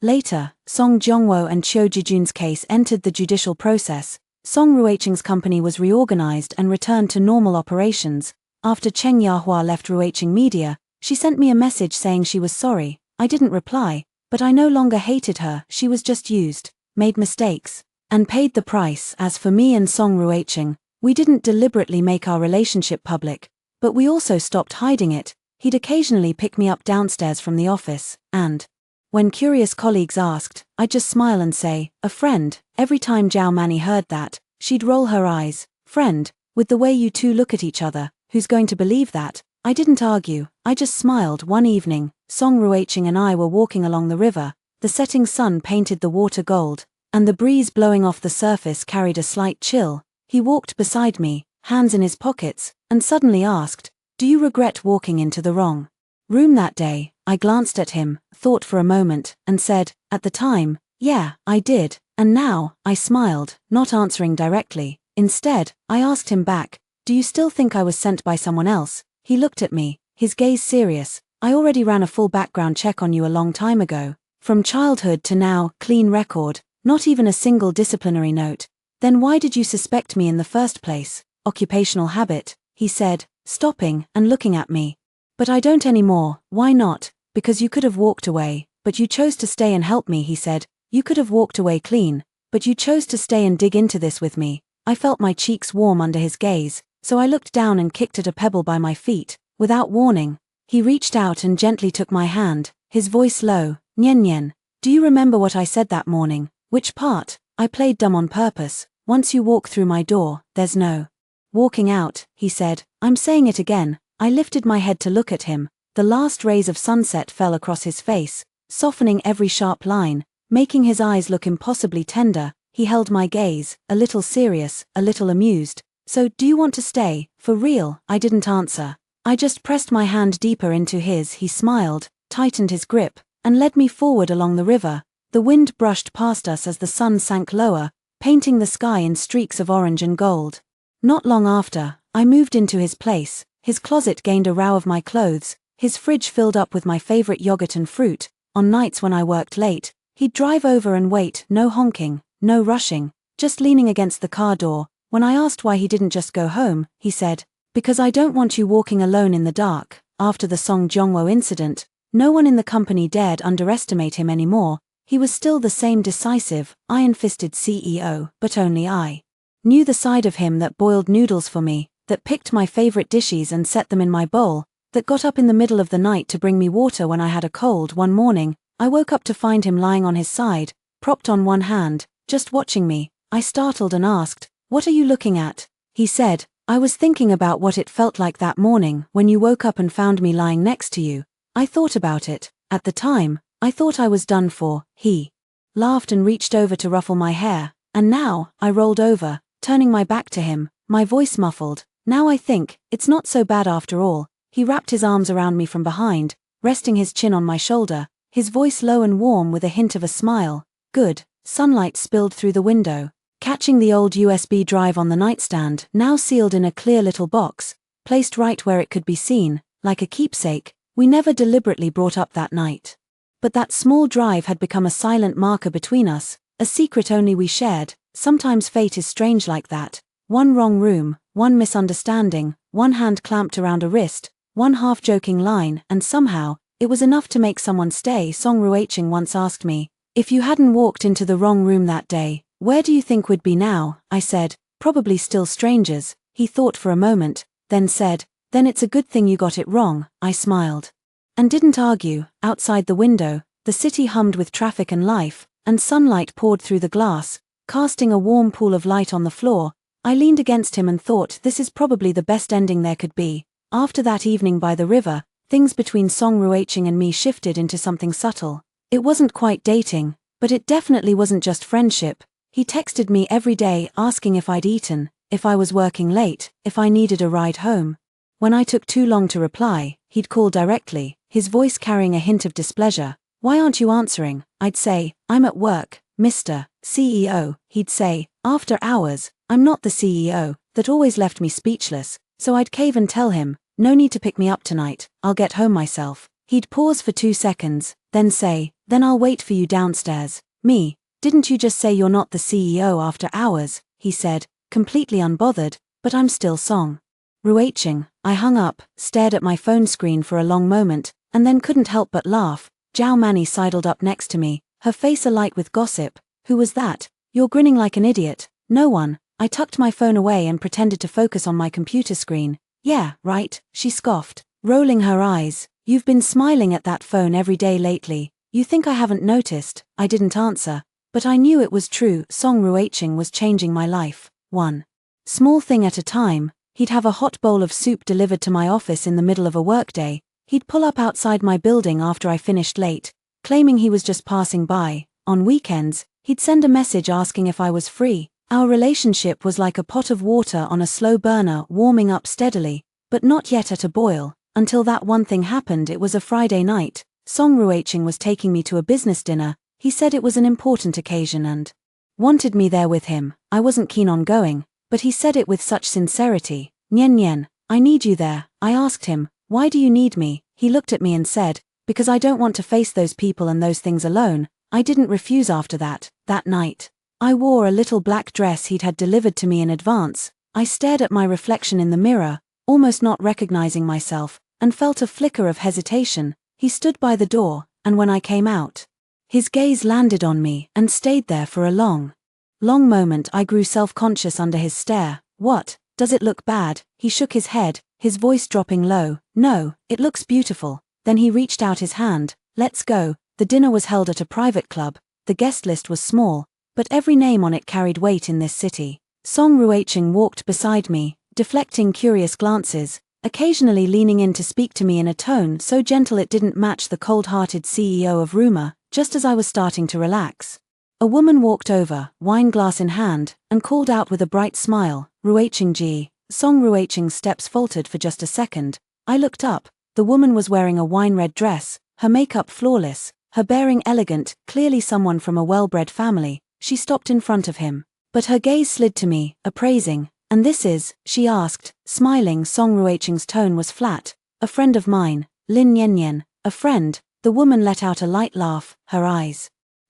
Later, Song Jongwo and Cho Jijun's case entered the judicial process. Song Ruiqing's company was reorganized and returned to normal operations. After Cheng Yahua left Ruiqing Media, she sent me a message saying she was sorry. I didn't reply, but I no longer hated her. She was just used, made mistakes, and paid the price. As for me and Song Ruiqing, we didn't deliberately make our relationship public, but we also stopped hiding it. He'd occasionally pick me up downstairs from the office, and when curious colleagues asked, I'd just smile and say, a friend. Every time Zhao Mani heard that, she'd roll her eyes. Friend, with the way you two look at each other, who's going to believe that? I didn't argue, I just smiled. One evening, Song Ruiqing and I were walking along the river. The setting sun painted the water gold, and the breeze blowing off the surface carried a slight chill. He walked beside me, hands in his pockets, and suddenly asked, do you regret walking into the wrong room that day? I glanced at him, thought for a moment, and said, at the time, yeah, I did. And now, I smiled, not answering directly. Instead, I asked him back, do you still think I was sent by someone else? He looked at me, his gaze serious. I already ran a full background check on you a long time ago. From childhood to now, clean record, not even a single disciplinary note. Then why did you suspect me in the first place? Occupational habit, he said, stopping and looking at me. But I don't anymore. Why not? Because you could have walked away, but you chose to stay and help me, he said. You could have walked away clean, but you chose to stay and dig into this with me. I felt my cheeks warm under his gaze, so I looked down and kicked at a pebble by my feet. Without warning, he reached out and gently took my hand, his voice low. Nyen Nyen, do you remember what I said that morning? Which part? I played dumb on purpose. Once you walk through my door, there's no walking out, he said. I'm saying it again. I lifted my head to look at him. The last rays of sunset fell across his face, softening every sharp line, making his eyes look impossibly tender. He held my gaze, a little serious, a little amused. So, do you want to stay, for real? I didn't answer. I just pressed my hand deeper into his. He smiled, tightened his grip, and led me forward along the river. The wind brushed past us as the sun sank lower, painting the sky in streaks of orange and gold. Not long after, I moved into his place. His closet gained a row of my clothes, his fridge filled up with my favorite yogurt and fruit. On nights when I worked late, he'd drive over and wait, no honking, no rushing, just leaning against the car door. When I asked why he didn't just go home, he said, because I don't want you walking alone in the dark. After the Song Jongwo incident, no one in the company dared underestimate him anymore. He was still the same decisive, iron-fisted CEO, but only I knew the side of him that boiled noodles for me, that picked my favorite dishes and set them in my bowl, that got up in the middle of the night to bring me water when I had a cold. One morning, I woke up to find him lying on his side, propped on one hand, just watching me. I startled and asked, what are you looking at? He said, I was thinking about what it felt like that morning when you woke up and found me lying next to you. I thought about it. At the time, I thought I was done for. He laughed and reached over to ruffle my hair, and now, I rolled over, turning my back to him, my voice muffled. Now I think, it's not so bad after all. He wrapped his arms around me from behind, resting his chin on my shoulder, his voice low and warm with a hint of a smile. Good. Sunlight spilled through the window, catching the old USB drive on the nightstand, now sealed in a clear little box, placed right where it could be seen, like a keepsake. We never deliberately brought up that night. But that small drive had become a silent marker between us, a secret only we shared. Sometimes fate is strange like that. One wrong room, one misunderstanding, one hand clamped around a wrist, one half-joking line, and somehow, it was enough to make someone stay. Song Ruiqing once asked me, if you hadn't walked into the wrong room that day, where do you think we'd be now? I said, probably still strangers. He thought for a moment, then said, then it's a good thing you got it wrong. I smiled and didn't argue. Outside the window, the city hummed with traffic and life, and sunlight poured through the glass, casting a warm pool of light on the floor. I leaned against him and thought, this is probably the best ending there could be. After that evening by the river, things between Song Ruiqing and me shifted into something subtle. It wasn't quite dating, but it definitely wasn't just friendship. He texted me every day asking if I'd eaten, if I was working late, if I needed a ride home. When I took too long to reply, he'd call directly, his voice carrying a hint of displeasure. Why aren't you answering? I'd say, I'm at work, Mr. CEO. He'd say, after hours, I'm not the CEO. That always left me speechless, so I'd cave and tell him, no need to pick me up tonight, I'll get home myself. He'd pause for 2 seconds, then say, then I'll wait for you downstairs. Me, didn't you just say you're not the CEO after hours? He said, completely unbothered, but I'm still Song Ruiqing. I hung up, stared at my phone screen for a long moment, and then couldn't help but laugh. Zhao Manny sidled up next to me, her face alight with gossip. Who was that? You're grinning like an idiot. No one. I tucked my phone away and pretended to focus on my computer screen. Yeah, right, she scoffed, rolling her eyes. You've been smiling at that phone every day lately. You think I haven't noticed? I didn't answer, but I knew it was true. Song Ruiqing was changing my life, one small thing at a time. He'd have a hot bowl of soup delivered to my office in the middle of a workday. He'd pull up outside my building after I finished late, claiming he was just passing by. On weekends, he'd send a message asking if I was free. Our relationship was like a pot of water on a slow burner, warming up steadily, but not yet at a boil, until that one thing happened. It was a Friday night. Song Ruiqing was taking me to a business dinner. He said it was an important occasion and wanted me there with him. I wasn't keen on going, but he said it with such sincerity. Nyen Nyen, I need you there. I asked him, why do you need me? He looked at me and said, because I don't want to face those people and those things alone. I didn't refuse after that. That night, I wore a little black dress he'd had delivered to me in advance. I stared at my reflection in the mirror, almost not recognizing myself, and felt a flicker of hesitation. He stood by the door, and when I came out, his gaze landed on me and stayed there for a long moment. I grew self-conscious under his stare. What? Does it look bad? He shook his head, his voice dropping low. No, it looks beautiful. Then he reached out his hand. Let's go. The dinner was held at a private club. The guest list was small, but every name on it carried weight in this city. Song Ruiqing walked beside me, deflecting curious glances, occasionally leaning in to speak to me in a tone so gentle it didn't match the cold-hearted CEO of rumor. Just as I was starting to relax, a woman walked over, wine glass in hand, and called out with a bright smile, Ruiqing ji. Song Ruiqing's steps faltered for just a second. I looked up. The woman was wearing a wine-red dress, her makeup flawless, her bearing elegant, clearly someone from a well-bred family. She stopped in front of him, but her gaze slid to me, appraising. And this is, she asked, smiling. Song Ruiqing's tone was flat. A friend of mine, Lin Nyen Nyen. A friend. The woman let out a light laugh, her eyes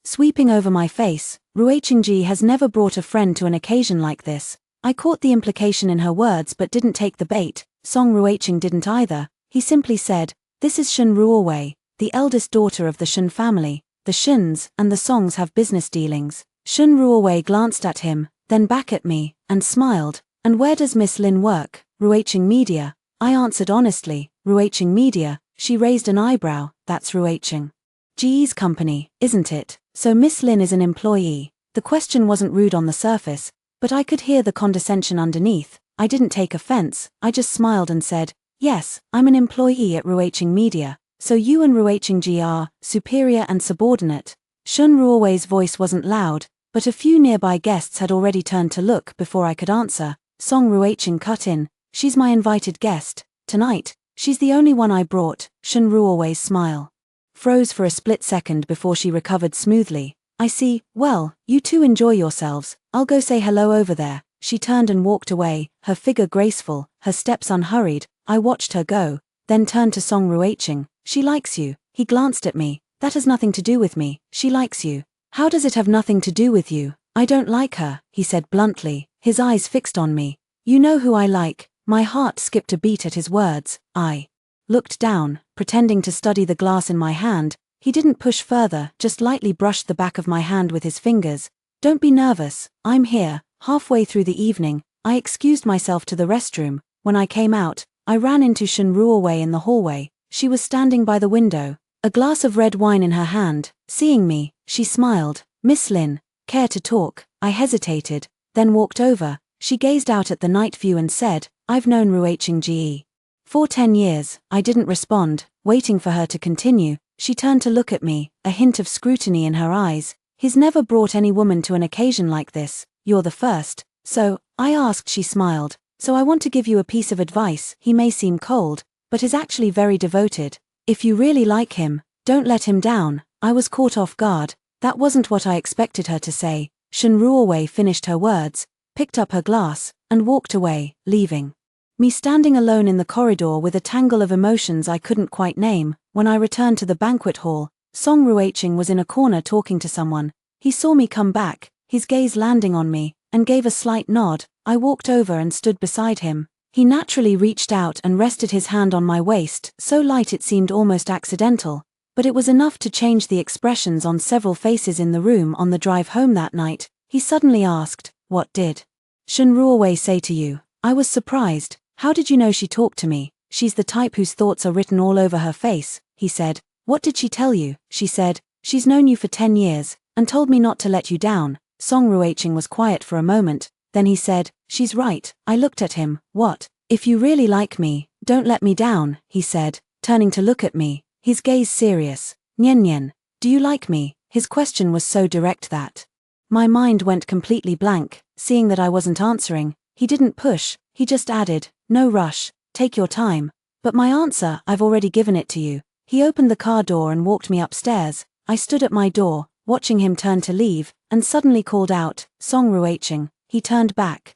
sweeping over my face. Ruiqing ji has never brought a friend to an occasion like this. I caught the implication in her words but didn't take the bait. Song Ruiqing didn't either. He simply said, this is Shun Ruowei, the eldest daughter of the Shun family. The Shuns and the Songs have business dealings. Shun Ruowei glanced at him, then back at me, and smiled. And where does Miss Lin work? Ruiqing Media. I answered honestly, Ruiqing Media. She raised an eyebrow. That's Ruiqing ji's company, isn't it? So Miss Lin is an employee. The question wasn't rude on the surface, but I could hear the condescension underneath. I didn't take offense. I just smiled and said, yes, I'm an employee at Ruiqing Media. So you and Ruiqing ji are superior and subordinate. Shun Ruowei's voice wasn't loud, but a few nearby guests had already turned to look before I could answer. Song Ruiqing cut in, she's my invited guest. Tonight, she's the only one I brought. Shun Ruowei's smile froze for a split second before she recovered smoothly. I see. Well, you two enjoy yourselves. I'll go say hello over there. She turned and walked away, her figure graceful, her steps unhurried. I watched her go, then turned to Song Ruiqing. She likes you. He glanced at me. That has nothing to do with me. She likes you. How does it have nothing to do with you? I don't like her, he said bluntly, his eyes fixed on me. You know who I like. My heart skipped a beat at his words. I looked down, pretending to study the glass in my hand. He didn't push further, just lightly brushed the back of my hand with his fingers. Don't be nervous. I'm here. Halfway through the evening, I excused myself to the restroom. When I came out, I ran into Shun Ruowei in the hallway. She was standing by the window, a glass of red wine in her hand. Seeing me, she smiled. Miss Lin, care to talk? I hesitated, then walked over. She gazed out at the night view and said, I've known Ruiqing Ge for 10 years. I didn't respond, waiting for her to continue. She turned to look at me, a hint of scrutiny in her eyes. He's never brought any woman to an occasion like this. You're the first. So, I asked. She smiled. So I want to give you a piece of advice. He may seem cold, but is actually very devoted. If you really like him, don't let him down. I was caught off guard. That wasn't what I expected her to say. Shen Ruowei finished her words, picked up her glass, and walked away, leaving me standing alone in the corridor with a tangle of emotions I couldn't quite name. When I returned to the banquet hall, Song Ruiqing was in a corner talking to someone. He saw me come back, his gaze landing on me, and gave a slight nod. I walked over and stood beside him. He naturally reached out and rested his hand on my waist, so light it seemed almost accidental, but it was enough to change the expressions on several faces in the room. On the drive home that night, he suddenly asked, What did Shen Ruowei say to you? I was surprised. How did you know she talked to me? She's the type whose thoughts are written all over her face, he said. What did she tell you? She said, she's known you for 10 years, and told me not to let you down. Song Ruiqing was quiet for a moment, then he said, she's right. I looked at him. What? If you really like me, don't let me down, he said, turning to look at me, his gaze serious. Nian Nian, do you like me? His question was so direct that my mind went completely blank. Seeing that I wasn't answering, he didn't push, he just added, no rush, take your time. But my answer, I've already given it to you. He opened the car door and walked me upstairs. I stood at my door, watching him turn to leave, and suddenly called out, Song Ruiqing. He turned back.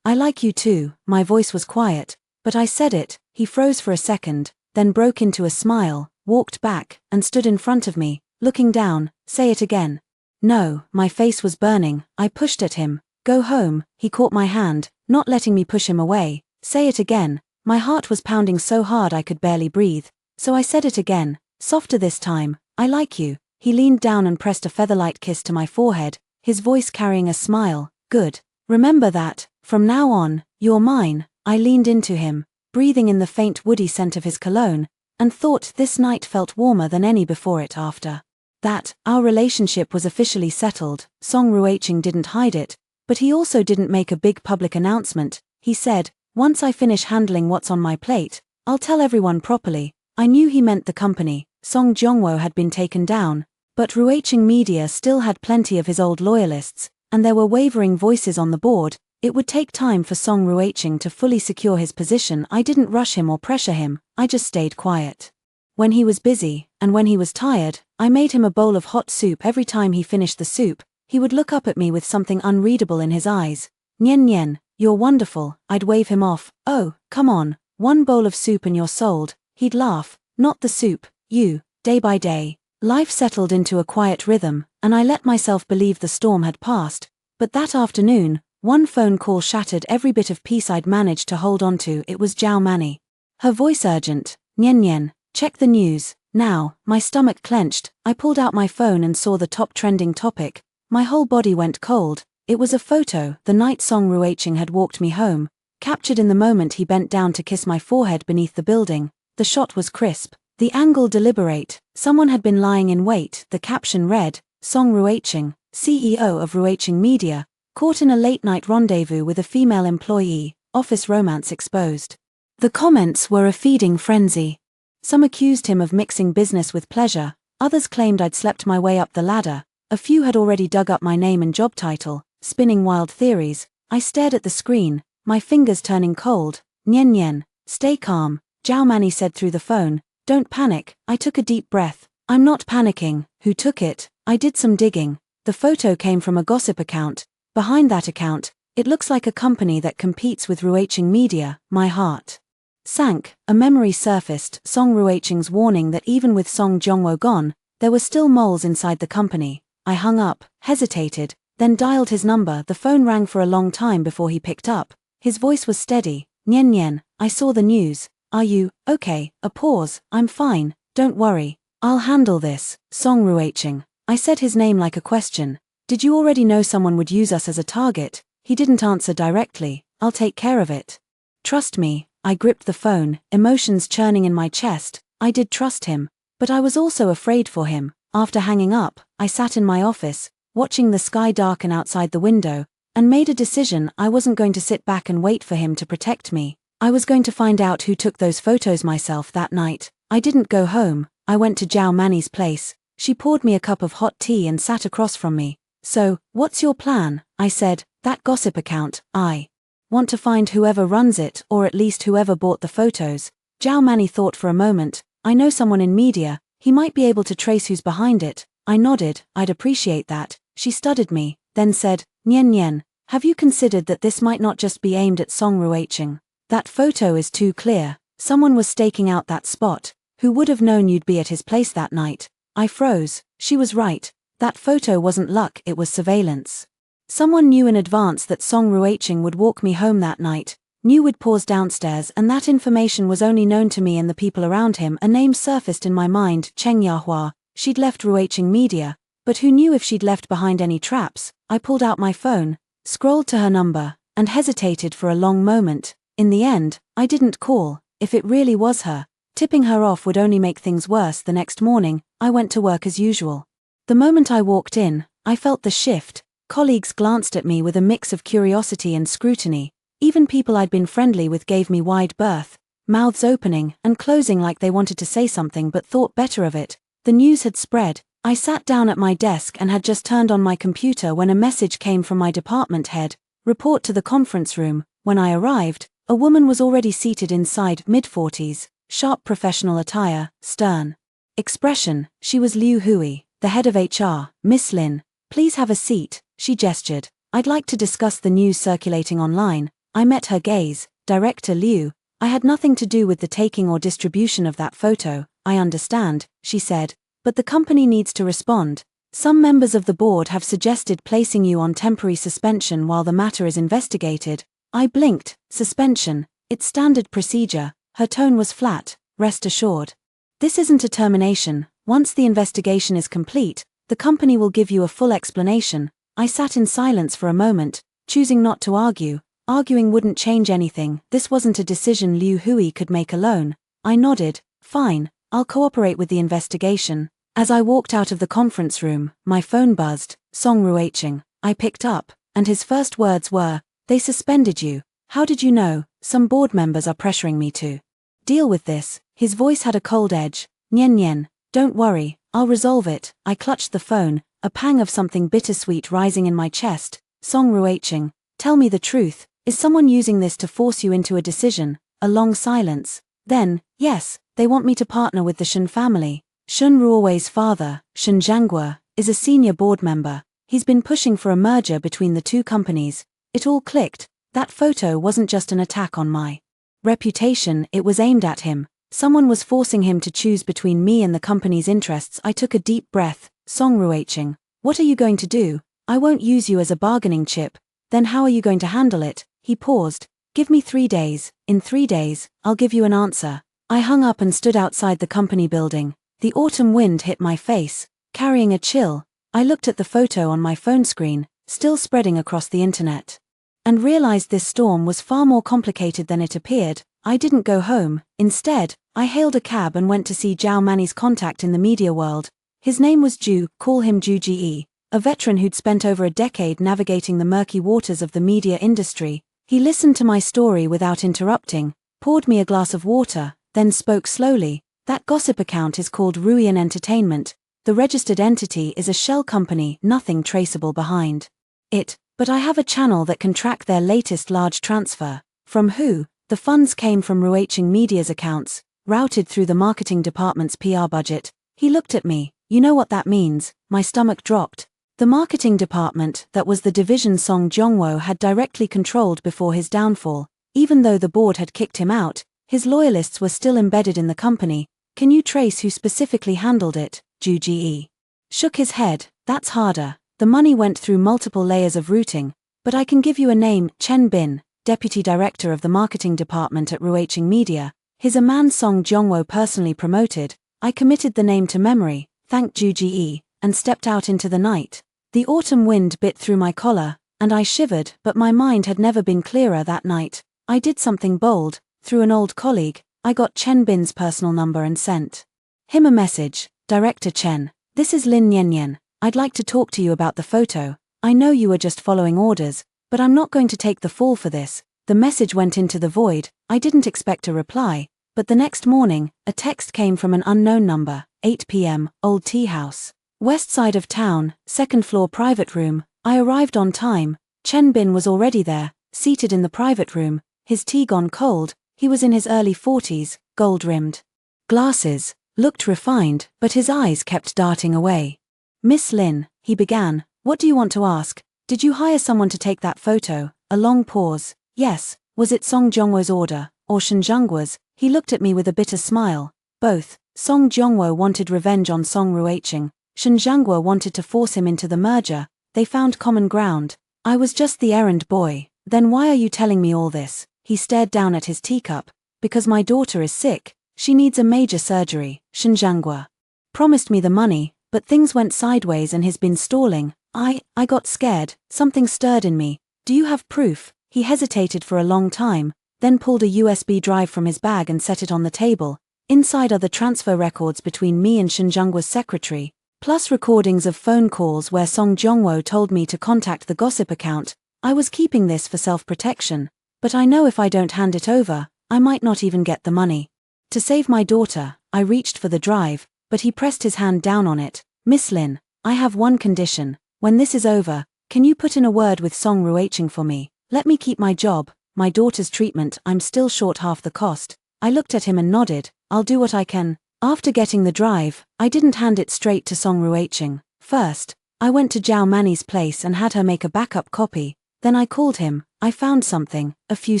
I like you too. My voice was quiet, but I said it. He froze for a second, then broke into a smile, walked back, and stood in front of me, looking down. Say it again. No, my face was burning. I pushed at him. Go home. He caught my hand, not letting me push him away. Say it again. My heart was pounding so hard I could barely breathe. So I said it again, softer this time. I like you. He leaned down and pressed a featherlight kiss to my forehead, his voice carrying a smile. Good. Remember that. From now on, you're mine. I leaned into him, breathing in the faint woody scent of his cologne, and thought this night felt warmer than any before it. After that, our relationship was officially settled. Song Ruiqing didn't hide it, but he also didn't make a big public announcement. He said, once I finish handling what's on my plate, I'll tell everyone properly. I knew he meant the company. Song Jiongwo had been taken down, but Ruiqing Media still had plenty of his old loyalists, and there were wavering voices on the board. It would take time for Song Ruiqing to fully secure his position. I didn't rush him or pressure him, I just stayed quiet. When he was busy, and when he was tired, I made him a bowl of hot soup. Every time he finished the soup, he would look up at me with something unreadable in his eyes. Nian Nian, you're wonderful. I'd wave him off. Oh, come on, one bowl of soup and you're sold. He'd laugh. Not the soup, you. Day by day, life settled into a quiet rhythm, and I let myself believe the storm had passed. But that afternoon, one phone call shattered every bit of peace I'd managed to hold on to. It was Zhao Mani. Her voice urgent. Nian Nian, check the news. Now, my stomach clenched. I pulled out my phone and saw the top trending topic. My whole body went cold. It was a photo, the night Song Ruiqing had walked me home, captured in the moment he bent down to kiss my forehead beneath the building. The shot was crisp, the angle deliberate. Someone had been lying in wait. The caption read, Song Ruiqing, CEO of Ruiqing Media, caught in a late-night rendezvous with a female employee, office romance exposed. The comments were a feeding frenzy. Some accused him of mixing business with pleasure, others claimed I'd slept my way up the ladder, a few had already dug up my name and job title, spinning wild theories. I stared at the screen, my fingers turning cold. Nian Nian, stay calm, Zhao Mani said through the phone. Don't panic. I took a deep breath. I'm not panicking. Who took it? I did some digging. The photo came from a gossip account. Behind that account, it looks like a company that competes with Ruiqing Media. My heart sank. A memory surfaced. Song Ruiqing's warning that even with Song Jiongwo gone, there were still moles inside the company. I hung up, hesitated, then dialed his number. The phone rang for a long time before he picked up. His voice was steady. Nian Nian, I saw the news. Are you okay? A pause. I'm fine. Don't worry. I'll handle this. Song Ruiqing. I said his name like a question. Did you already know someone would use us as a target? He didn't answer directly. I'll take care of it. Trust me. I gripped the phone, emotions churning in my chest. I did trust him, but I was also afraid for him. After hanging up, I sat in my office, watching the sky darken outside the window, and made a decision. I wasn't going to sit back and wait for him to protect me. I was going to find out who took those photos myself that night. I didn't go home. I went to Zhao Mani's place. She poured me a cup of hot tea and sat across from me. "So, what's your plan?" I said. "That gossip account, I want to find whoever runs it, or at least whoever bought the photos." Zhao Mani thought for a moment. "I know someone in media. He might be able to trace who's behind it." I nodded. "I'd appreciate that." She studied me, then said, "Nian Nian, have you considered that this might not just be aimed at Song Ruiqing? That photo is too clear. Someone was staking out that spot. Who would have known you'd be at his place that night?" I froze. She was right. That photo wasn't luck, it was surveillance. Someone knew in advance that Song Ruiqing would walk me home that night, knew we'd pause downstairs, and that information was only known to me and the people around him. A name surfaced in my mind, Cheng Yahua. She'd left Ruiqing Media, but who knew if she'd left behind any traps? I pulled out my phone, scrolled to her number, and hesitated for a long moment. In the end, I didn't call. If it really was her, tipping her off would only make things worse. The next morning, I went to work as usual. The moment I walked in, I felt the shift. Colleagues glanced at me with a mix of curiosity and scrutiny. Even people I'd been friendly with gave me wide berth, mouths opening and closing like they wanted to say something but thought better of it. The news had spread. I sat down at my desk and had just turned on my computer when a message came from my department head. "Report to the conference room." When I arrived, a woman was already seated inside, mid-40s, sharp professional attire, stern expression. She was Liu Hui, the head of HR. "Miss Lin, please have a seat," she gestured. "I'd like to discuss the news circulating online." I met her gaze. "Director Liu, I had nothing to do with the taking or distribution of that photo." "I understand," she said, "but the company needs to respond. Some members of the board have suggested placing you on temporary suspension while the matter is investigated." I blinked. Suspension? It's standard procedure. Her tone was flat. "Rest assured. This isn't a termination. Once the investigation is complete, the company will give you a full explanation." I sat in silence for a moment, choosing not to argue. Arguing wouldn't change anything. This wasn't a decision Liu Hui could make alone. I nodded. "Fine, I'll cooperate with the investigation." As I walked out of the conference room, my phone buzzed. Song Ruiqing. I picked up, and his first words were, "They suspended you. How did you know?" "Some board members are pressuring me to deal with this." His voice had a cold edge. "Nian Nian, don't worry, I'll resolve it." I clutched the phone, a pang of something bittersweet rising in my chest. "Song Ruiqing, tell me the truth. Is someone using this to force you into a decision?" A long silence. Then, "Yes, they want me to partner with the Shen family. Shen Ruowei's father, Shen Zhangue, is a senior board member. He's been pushing for a merger between the two companies." It all clicked. That photo wasn't just an attack on my reputation, it was aimed at him. Someone was forcing him to choose between me and the company's interests. I took a deep breath. "Song Ruiqing, what are you going to do?" "I won't use you as a bargaining chip." "Then how are you going to handle it?" He paused. "Give me 3 days. In 3 days, I'll give you an answer." I hung up and stood outside the company building. The autumn wind hit my face, carrying a chill. I looked at the photo on my phone screen, still spreading across the internet, and realized this storm was far more complicated than it appeared. I didn't go home. Instead, I hailed a cab and went to see Zhao Mani's contact in the media world. His name was Zhu, call him Zhu Ji, a veteran who'd spent over a decade navigating the murky waters of the media industry. He listened to my story without interrupting, poured me a glass of water, then spoke slowly. "That gossip account is called Ruian Entertainment. The registered entity is a shell company, nothing traceable behind it. But I have a channel that can track their latest large transfer." "From who?" "The funds came from Ruiqing Media's accounts, routed through the marketing department's PR budget." He looked at me. "You know what that means?" My stomach dropped. The marketing department, that was the division Song Zhongwo had directly controlled before his downfall. Even though the board had kicked him out, his loyalists were still embedded in the company. "Can you trace who specifically handled it?" Zhu Ji shook his head. "That's harder. The money went through multiple layers of routing, but I can give you a name, Chen Bin, deputy director of the marketing department at Ruiqing Media. He's a man Song Zhongwo personally promoted." I committed the name to memory, thanked Zhu Ji, and stepped out into the night. The autumn wind bit through my collar, and I shivered, but my mind had never been clearer that night. I did something bold. Through an old colleague, I got Chen Bin's personal number and sent him a message. "Director Chen, This is Lin Yen Yen. I'd like to talk to you about the photo. I know you were just following orders, but I'm not going to take the fall for this. The message went into the void. I didn't expect a reply, but the next morning, a text came from an unknown number, 8 p.m., Old Tea House. West side of town, second floor private room. I arrived on time. Chen Bin was already there, seated in the private room, his tea gone cold. He was in his early 40s, gold-rimmed glasses, looked refined, but his eyes kept darting away. Miss Lin, he began, what do you want to ask? Did you hire someone to take that photo? A long pause. Yes. Was it Song Jongwo's order, or Shen Zhengguo's? He looked at me with a bitter smile. Both. Song Jongwo wanted revenge on Song Ruiqing. Shen Zhengguo wanted to force him into the merger. They found common ground. I was just the errand boy. Then why are you telling me all this? He stared down at his teacup. Because my daughter is sick. She needs a major surgery. Shen Zhengguo promised me the money, but things went sideways and he's been stalling. I got scared. Something stirred in me. Do you have proof? He hesitated for a long time, then pulled a USB drive from his bag and set it on the table. Inside are the transfer records between me and Shen Zhengguo's secretary, plus recordings of phone calls where Song Jongwo told me to contact the gossip account. I was keeping this for self-protection, but I know if I don't hand it over, I might not even get the money. To save my daughter, I reached for the drive, but he pressed his hand down on it. Miss Lin, I have one condition. When this is over, can you put in a word with Song Ruiqing for me? Let me keep my job, my daughter's treatment. I'm still short half the cost. I looked at him and nodded. I'll do what I can. After getting the drive, I didn't hand it straight to Song Ruiqing. First, I went to Zhao Mani's place and had her make a backup copy. Then I called him. I found something. A few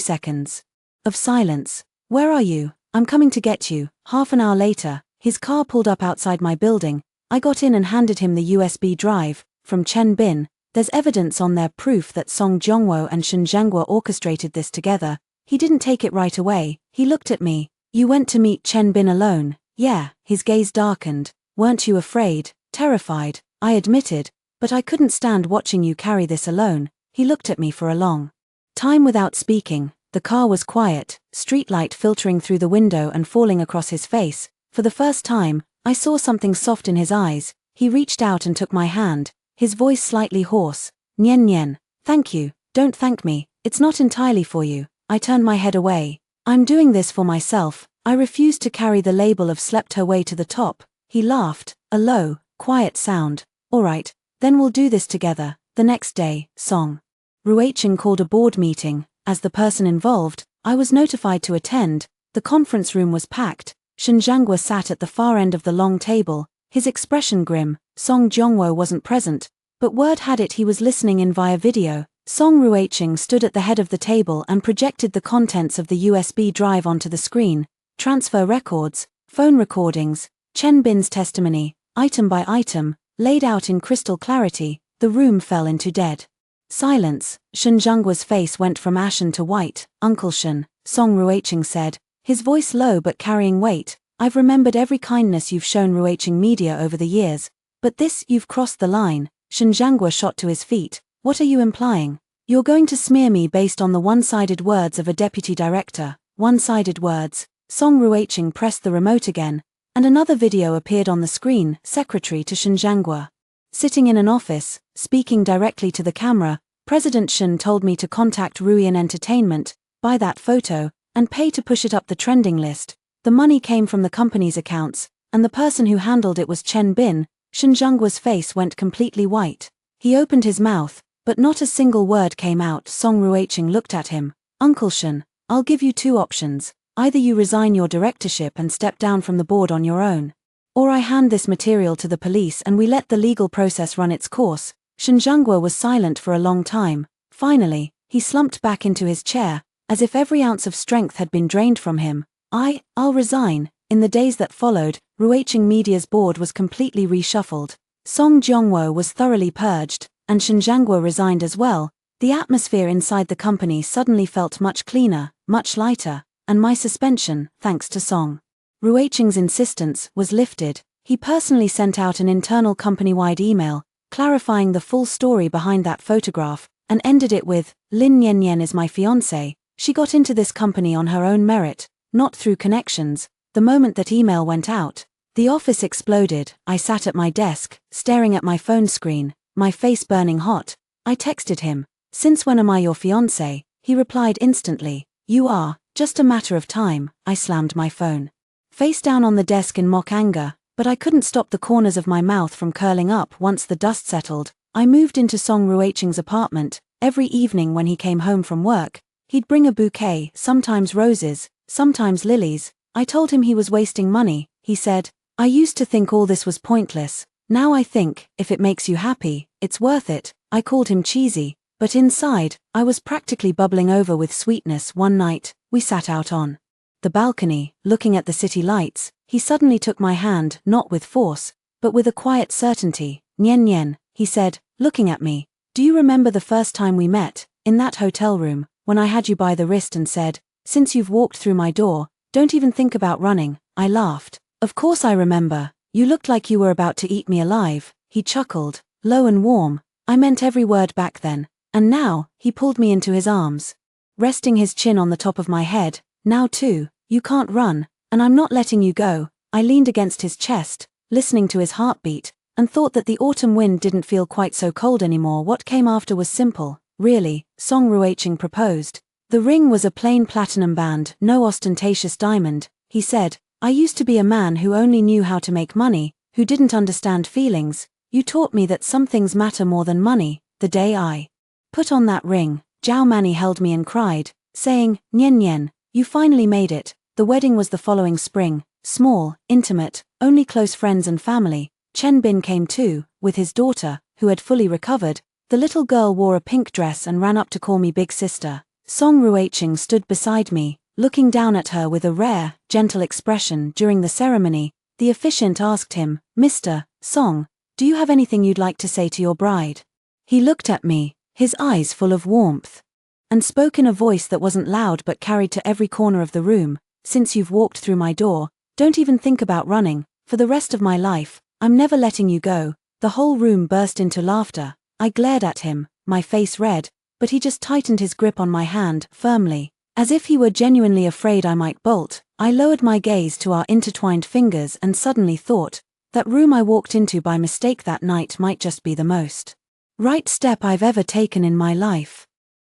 seconds of silence. Where are you? I'm coming to get you. Half an hour later, his car pulled up outside my building. I got in and handed him the USB drive. From Chen Bin, there's evidence on there, proof that Song Jongwo and Shen Zhengguo orchestrated this together. He didn't take it right away. He looked at me. You went to meet Chen Bin alone? Yeah. His gaze darkened. Weren't you afraid? Terrified, I admitted, but I couldn't stand watching you carry this alone. He looked at me for a long time without speaking. The car was quiet, streetlight filtering through the window and falling across his face. For the first time, I saw something soft in his eyes. He reached out and took my hand. His voice slightly hoarse. Nian Nian, thank you. Don't thank me. It's not entirely for you. I turned my head away. I'm doing this for myself. I refused to carry the label of slept her way to the top. He laughed, a low, quiet sound. All right, then we'll do this together. The next day, Song Ruiqing called a board meeting. As the person involved, I was notified to attend. The conference room was packed. Shen Zhengguo sat at the far end of the long table, his expression grim. Song Jongwo wasn't present, but word had it he was listening in via video. Song Ruiqing stood at the head of the table and projected the contents of the USB drive onto the screen. Transfer records, phone recordings, Chen Bin's testimony, item by item, laid out in crystal clarity. The room fell into dead silence. Shen Zhengguo's face went from ashen to white. Uncle Shen, Song Ruiqing said, his voice low but carrying weight. I've remembered every kindness you've shown Ruiqing Media over the years. But this, you've crossed the line. Shen Zhengguo shot to his feet. What are you implying? You're going to smear me based on the one-sided words of a deputy director. One-sided words. Song Ruiqing pressed the remote again, and another video appeared on the screen. Secretary to Shen Zhengguo. Sitting in an office, speaking directly to the camera, President Shen told me to contact Ruian Entertainment, buy that photo, and pay to push it up the trending list. The money came from the company's accounts, and the person who handled it was Chen Bin. Shen Zhengguo's face went completely white. He opened his mouth, but not a single word came out. Song Ruiqing looked at him. Uncle Shen, I'll give you two options. Either you resign your directorship and step down from the board on your own, or I hand this material to the police and we let the legal process run its course. Shen Zhengguo was silent for a long time. Finally, he slumped back into his chair, as if every ounce of strength had been drained from him. I'll resign. In the days that followed, Ruiqing Media's board was completely reshuffled. Song Jongwo was thoroughly purged, and Shen Zhengguo resigned as well. The atmosphere inside the company suddenly felt much cleaner, much lighter, and my suspension, thanks to Song Ruiqing's insistence, was lifted. He personally sent out an internal company-wide email, clarifying the full story behind that photograph, and ended it with, Lin Yen Yen is my fiancée. She got into this company on her own merit, not through connections. The moment that email went out, The office exploded. I sat at my desk, staring at my phone screen, my face burning hot. I texted him, "Since when am I your fiancé?" He replied instantly, "You are, just a matter of time." I slammed my phone face down on the desk in mock anger, but I couldn't stop the corners of my mouth from curling up once the dust settled. I moved into Song Ruicheng's apartment. Every evening when he came home from work, he'd bring a bouquet, sometimes roses, sometimes lilies. I told him he was wasting money. He said, "I used to think all this was pointless. Now I think, if it makes you happy, it's worth it." I called him cheesy, but inside, I was practically bubbling over with sweetness. One night, we sat out on the balcony, looking at the city lights. He suddenly took my hand, not with force, but with a quiet certainty. "Nyen Nyen," he said, looking at me. "Do you remember the first time we met, in that hotel room, when I had you by the wrist and said, 'Since you've walked through my door, don't even think about running'?" I laughed. "Of course I remember. You looked like you were about to eat me alive." He chuckled, low and warm. I meant every word back then. And now, he pulled me into his arms, resting his chin on the top of my head. "Now too, you can't run, and I'm not letting you go." I leaned against his chest, listening to his heartbeat, and thought that the autumn wind didn't feel quite so cold anymore. What came after was simple. Really, Song Ruicheng proposed. The ring was a plain platinum band, no ostentatious diamond. He said, "I used to be a man who only knew how to make money, who didn't understand feelings. You taught me that some things matter more than money." The day I put on that ring, Zhao Mani held me and cried, saying, "Nyen Nyen, you finally made it." The wedding was the following spring, small, intimate, only close friends and family. Chen Bin came too, with his daughter, who had fully recovered. The little girl wore a pink dress and ran up to call me big sister. Song Ruicheng stood beside me, looking down at her with a rare, gentle expression. During the ceremony, the officiant asked him, "Mr. Song, do you have anything you'd like to say to your bride?" He looked at me, his eyes full of warmth, and spoke in a voice that wasn't loud but carried to every corner of the room. "Since you've walked through my door, don't even think about running. For the rest of my life, I'm never letting you go." The whole room burst into laughter. I glared at him, my face red, but he just tightened his grip on my hand, firmly, as if he were genuinely afraid I might bolt. I lowered my gaze to our intertwined fingers and suddenly thought, that room I walked into by mistake that night might just be the most right step I've ever taken in my life.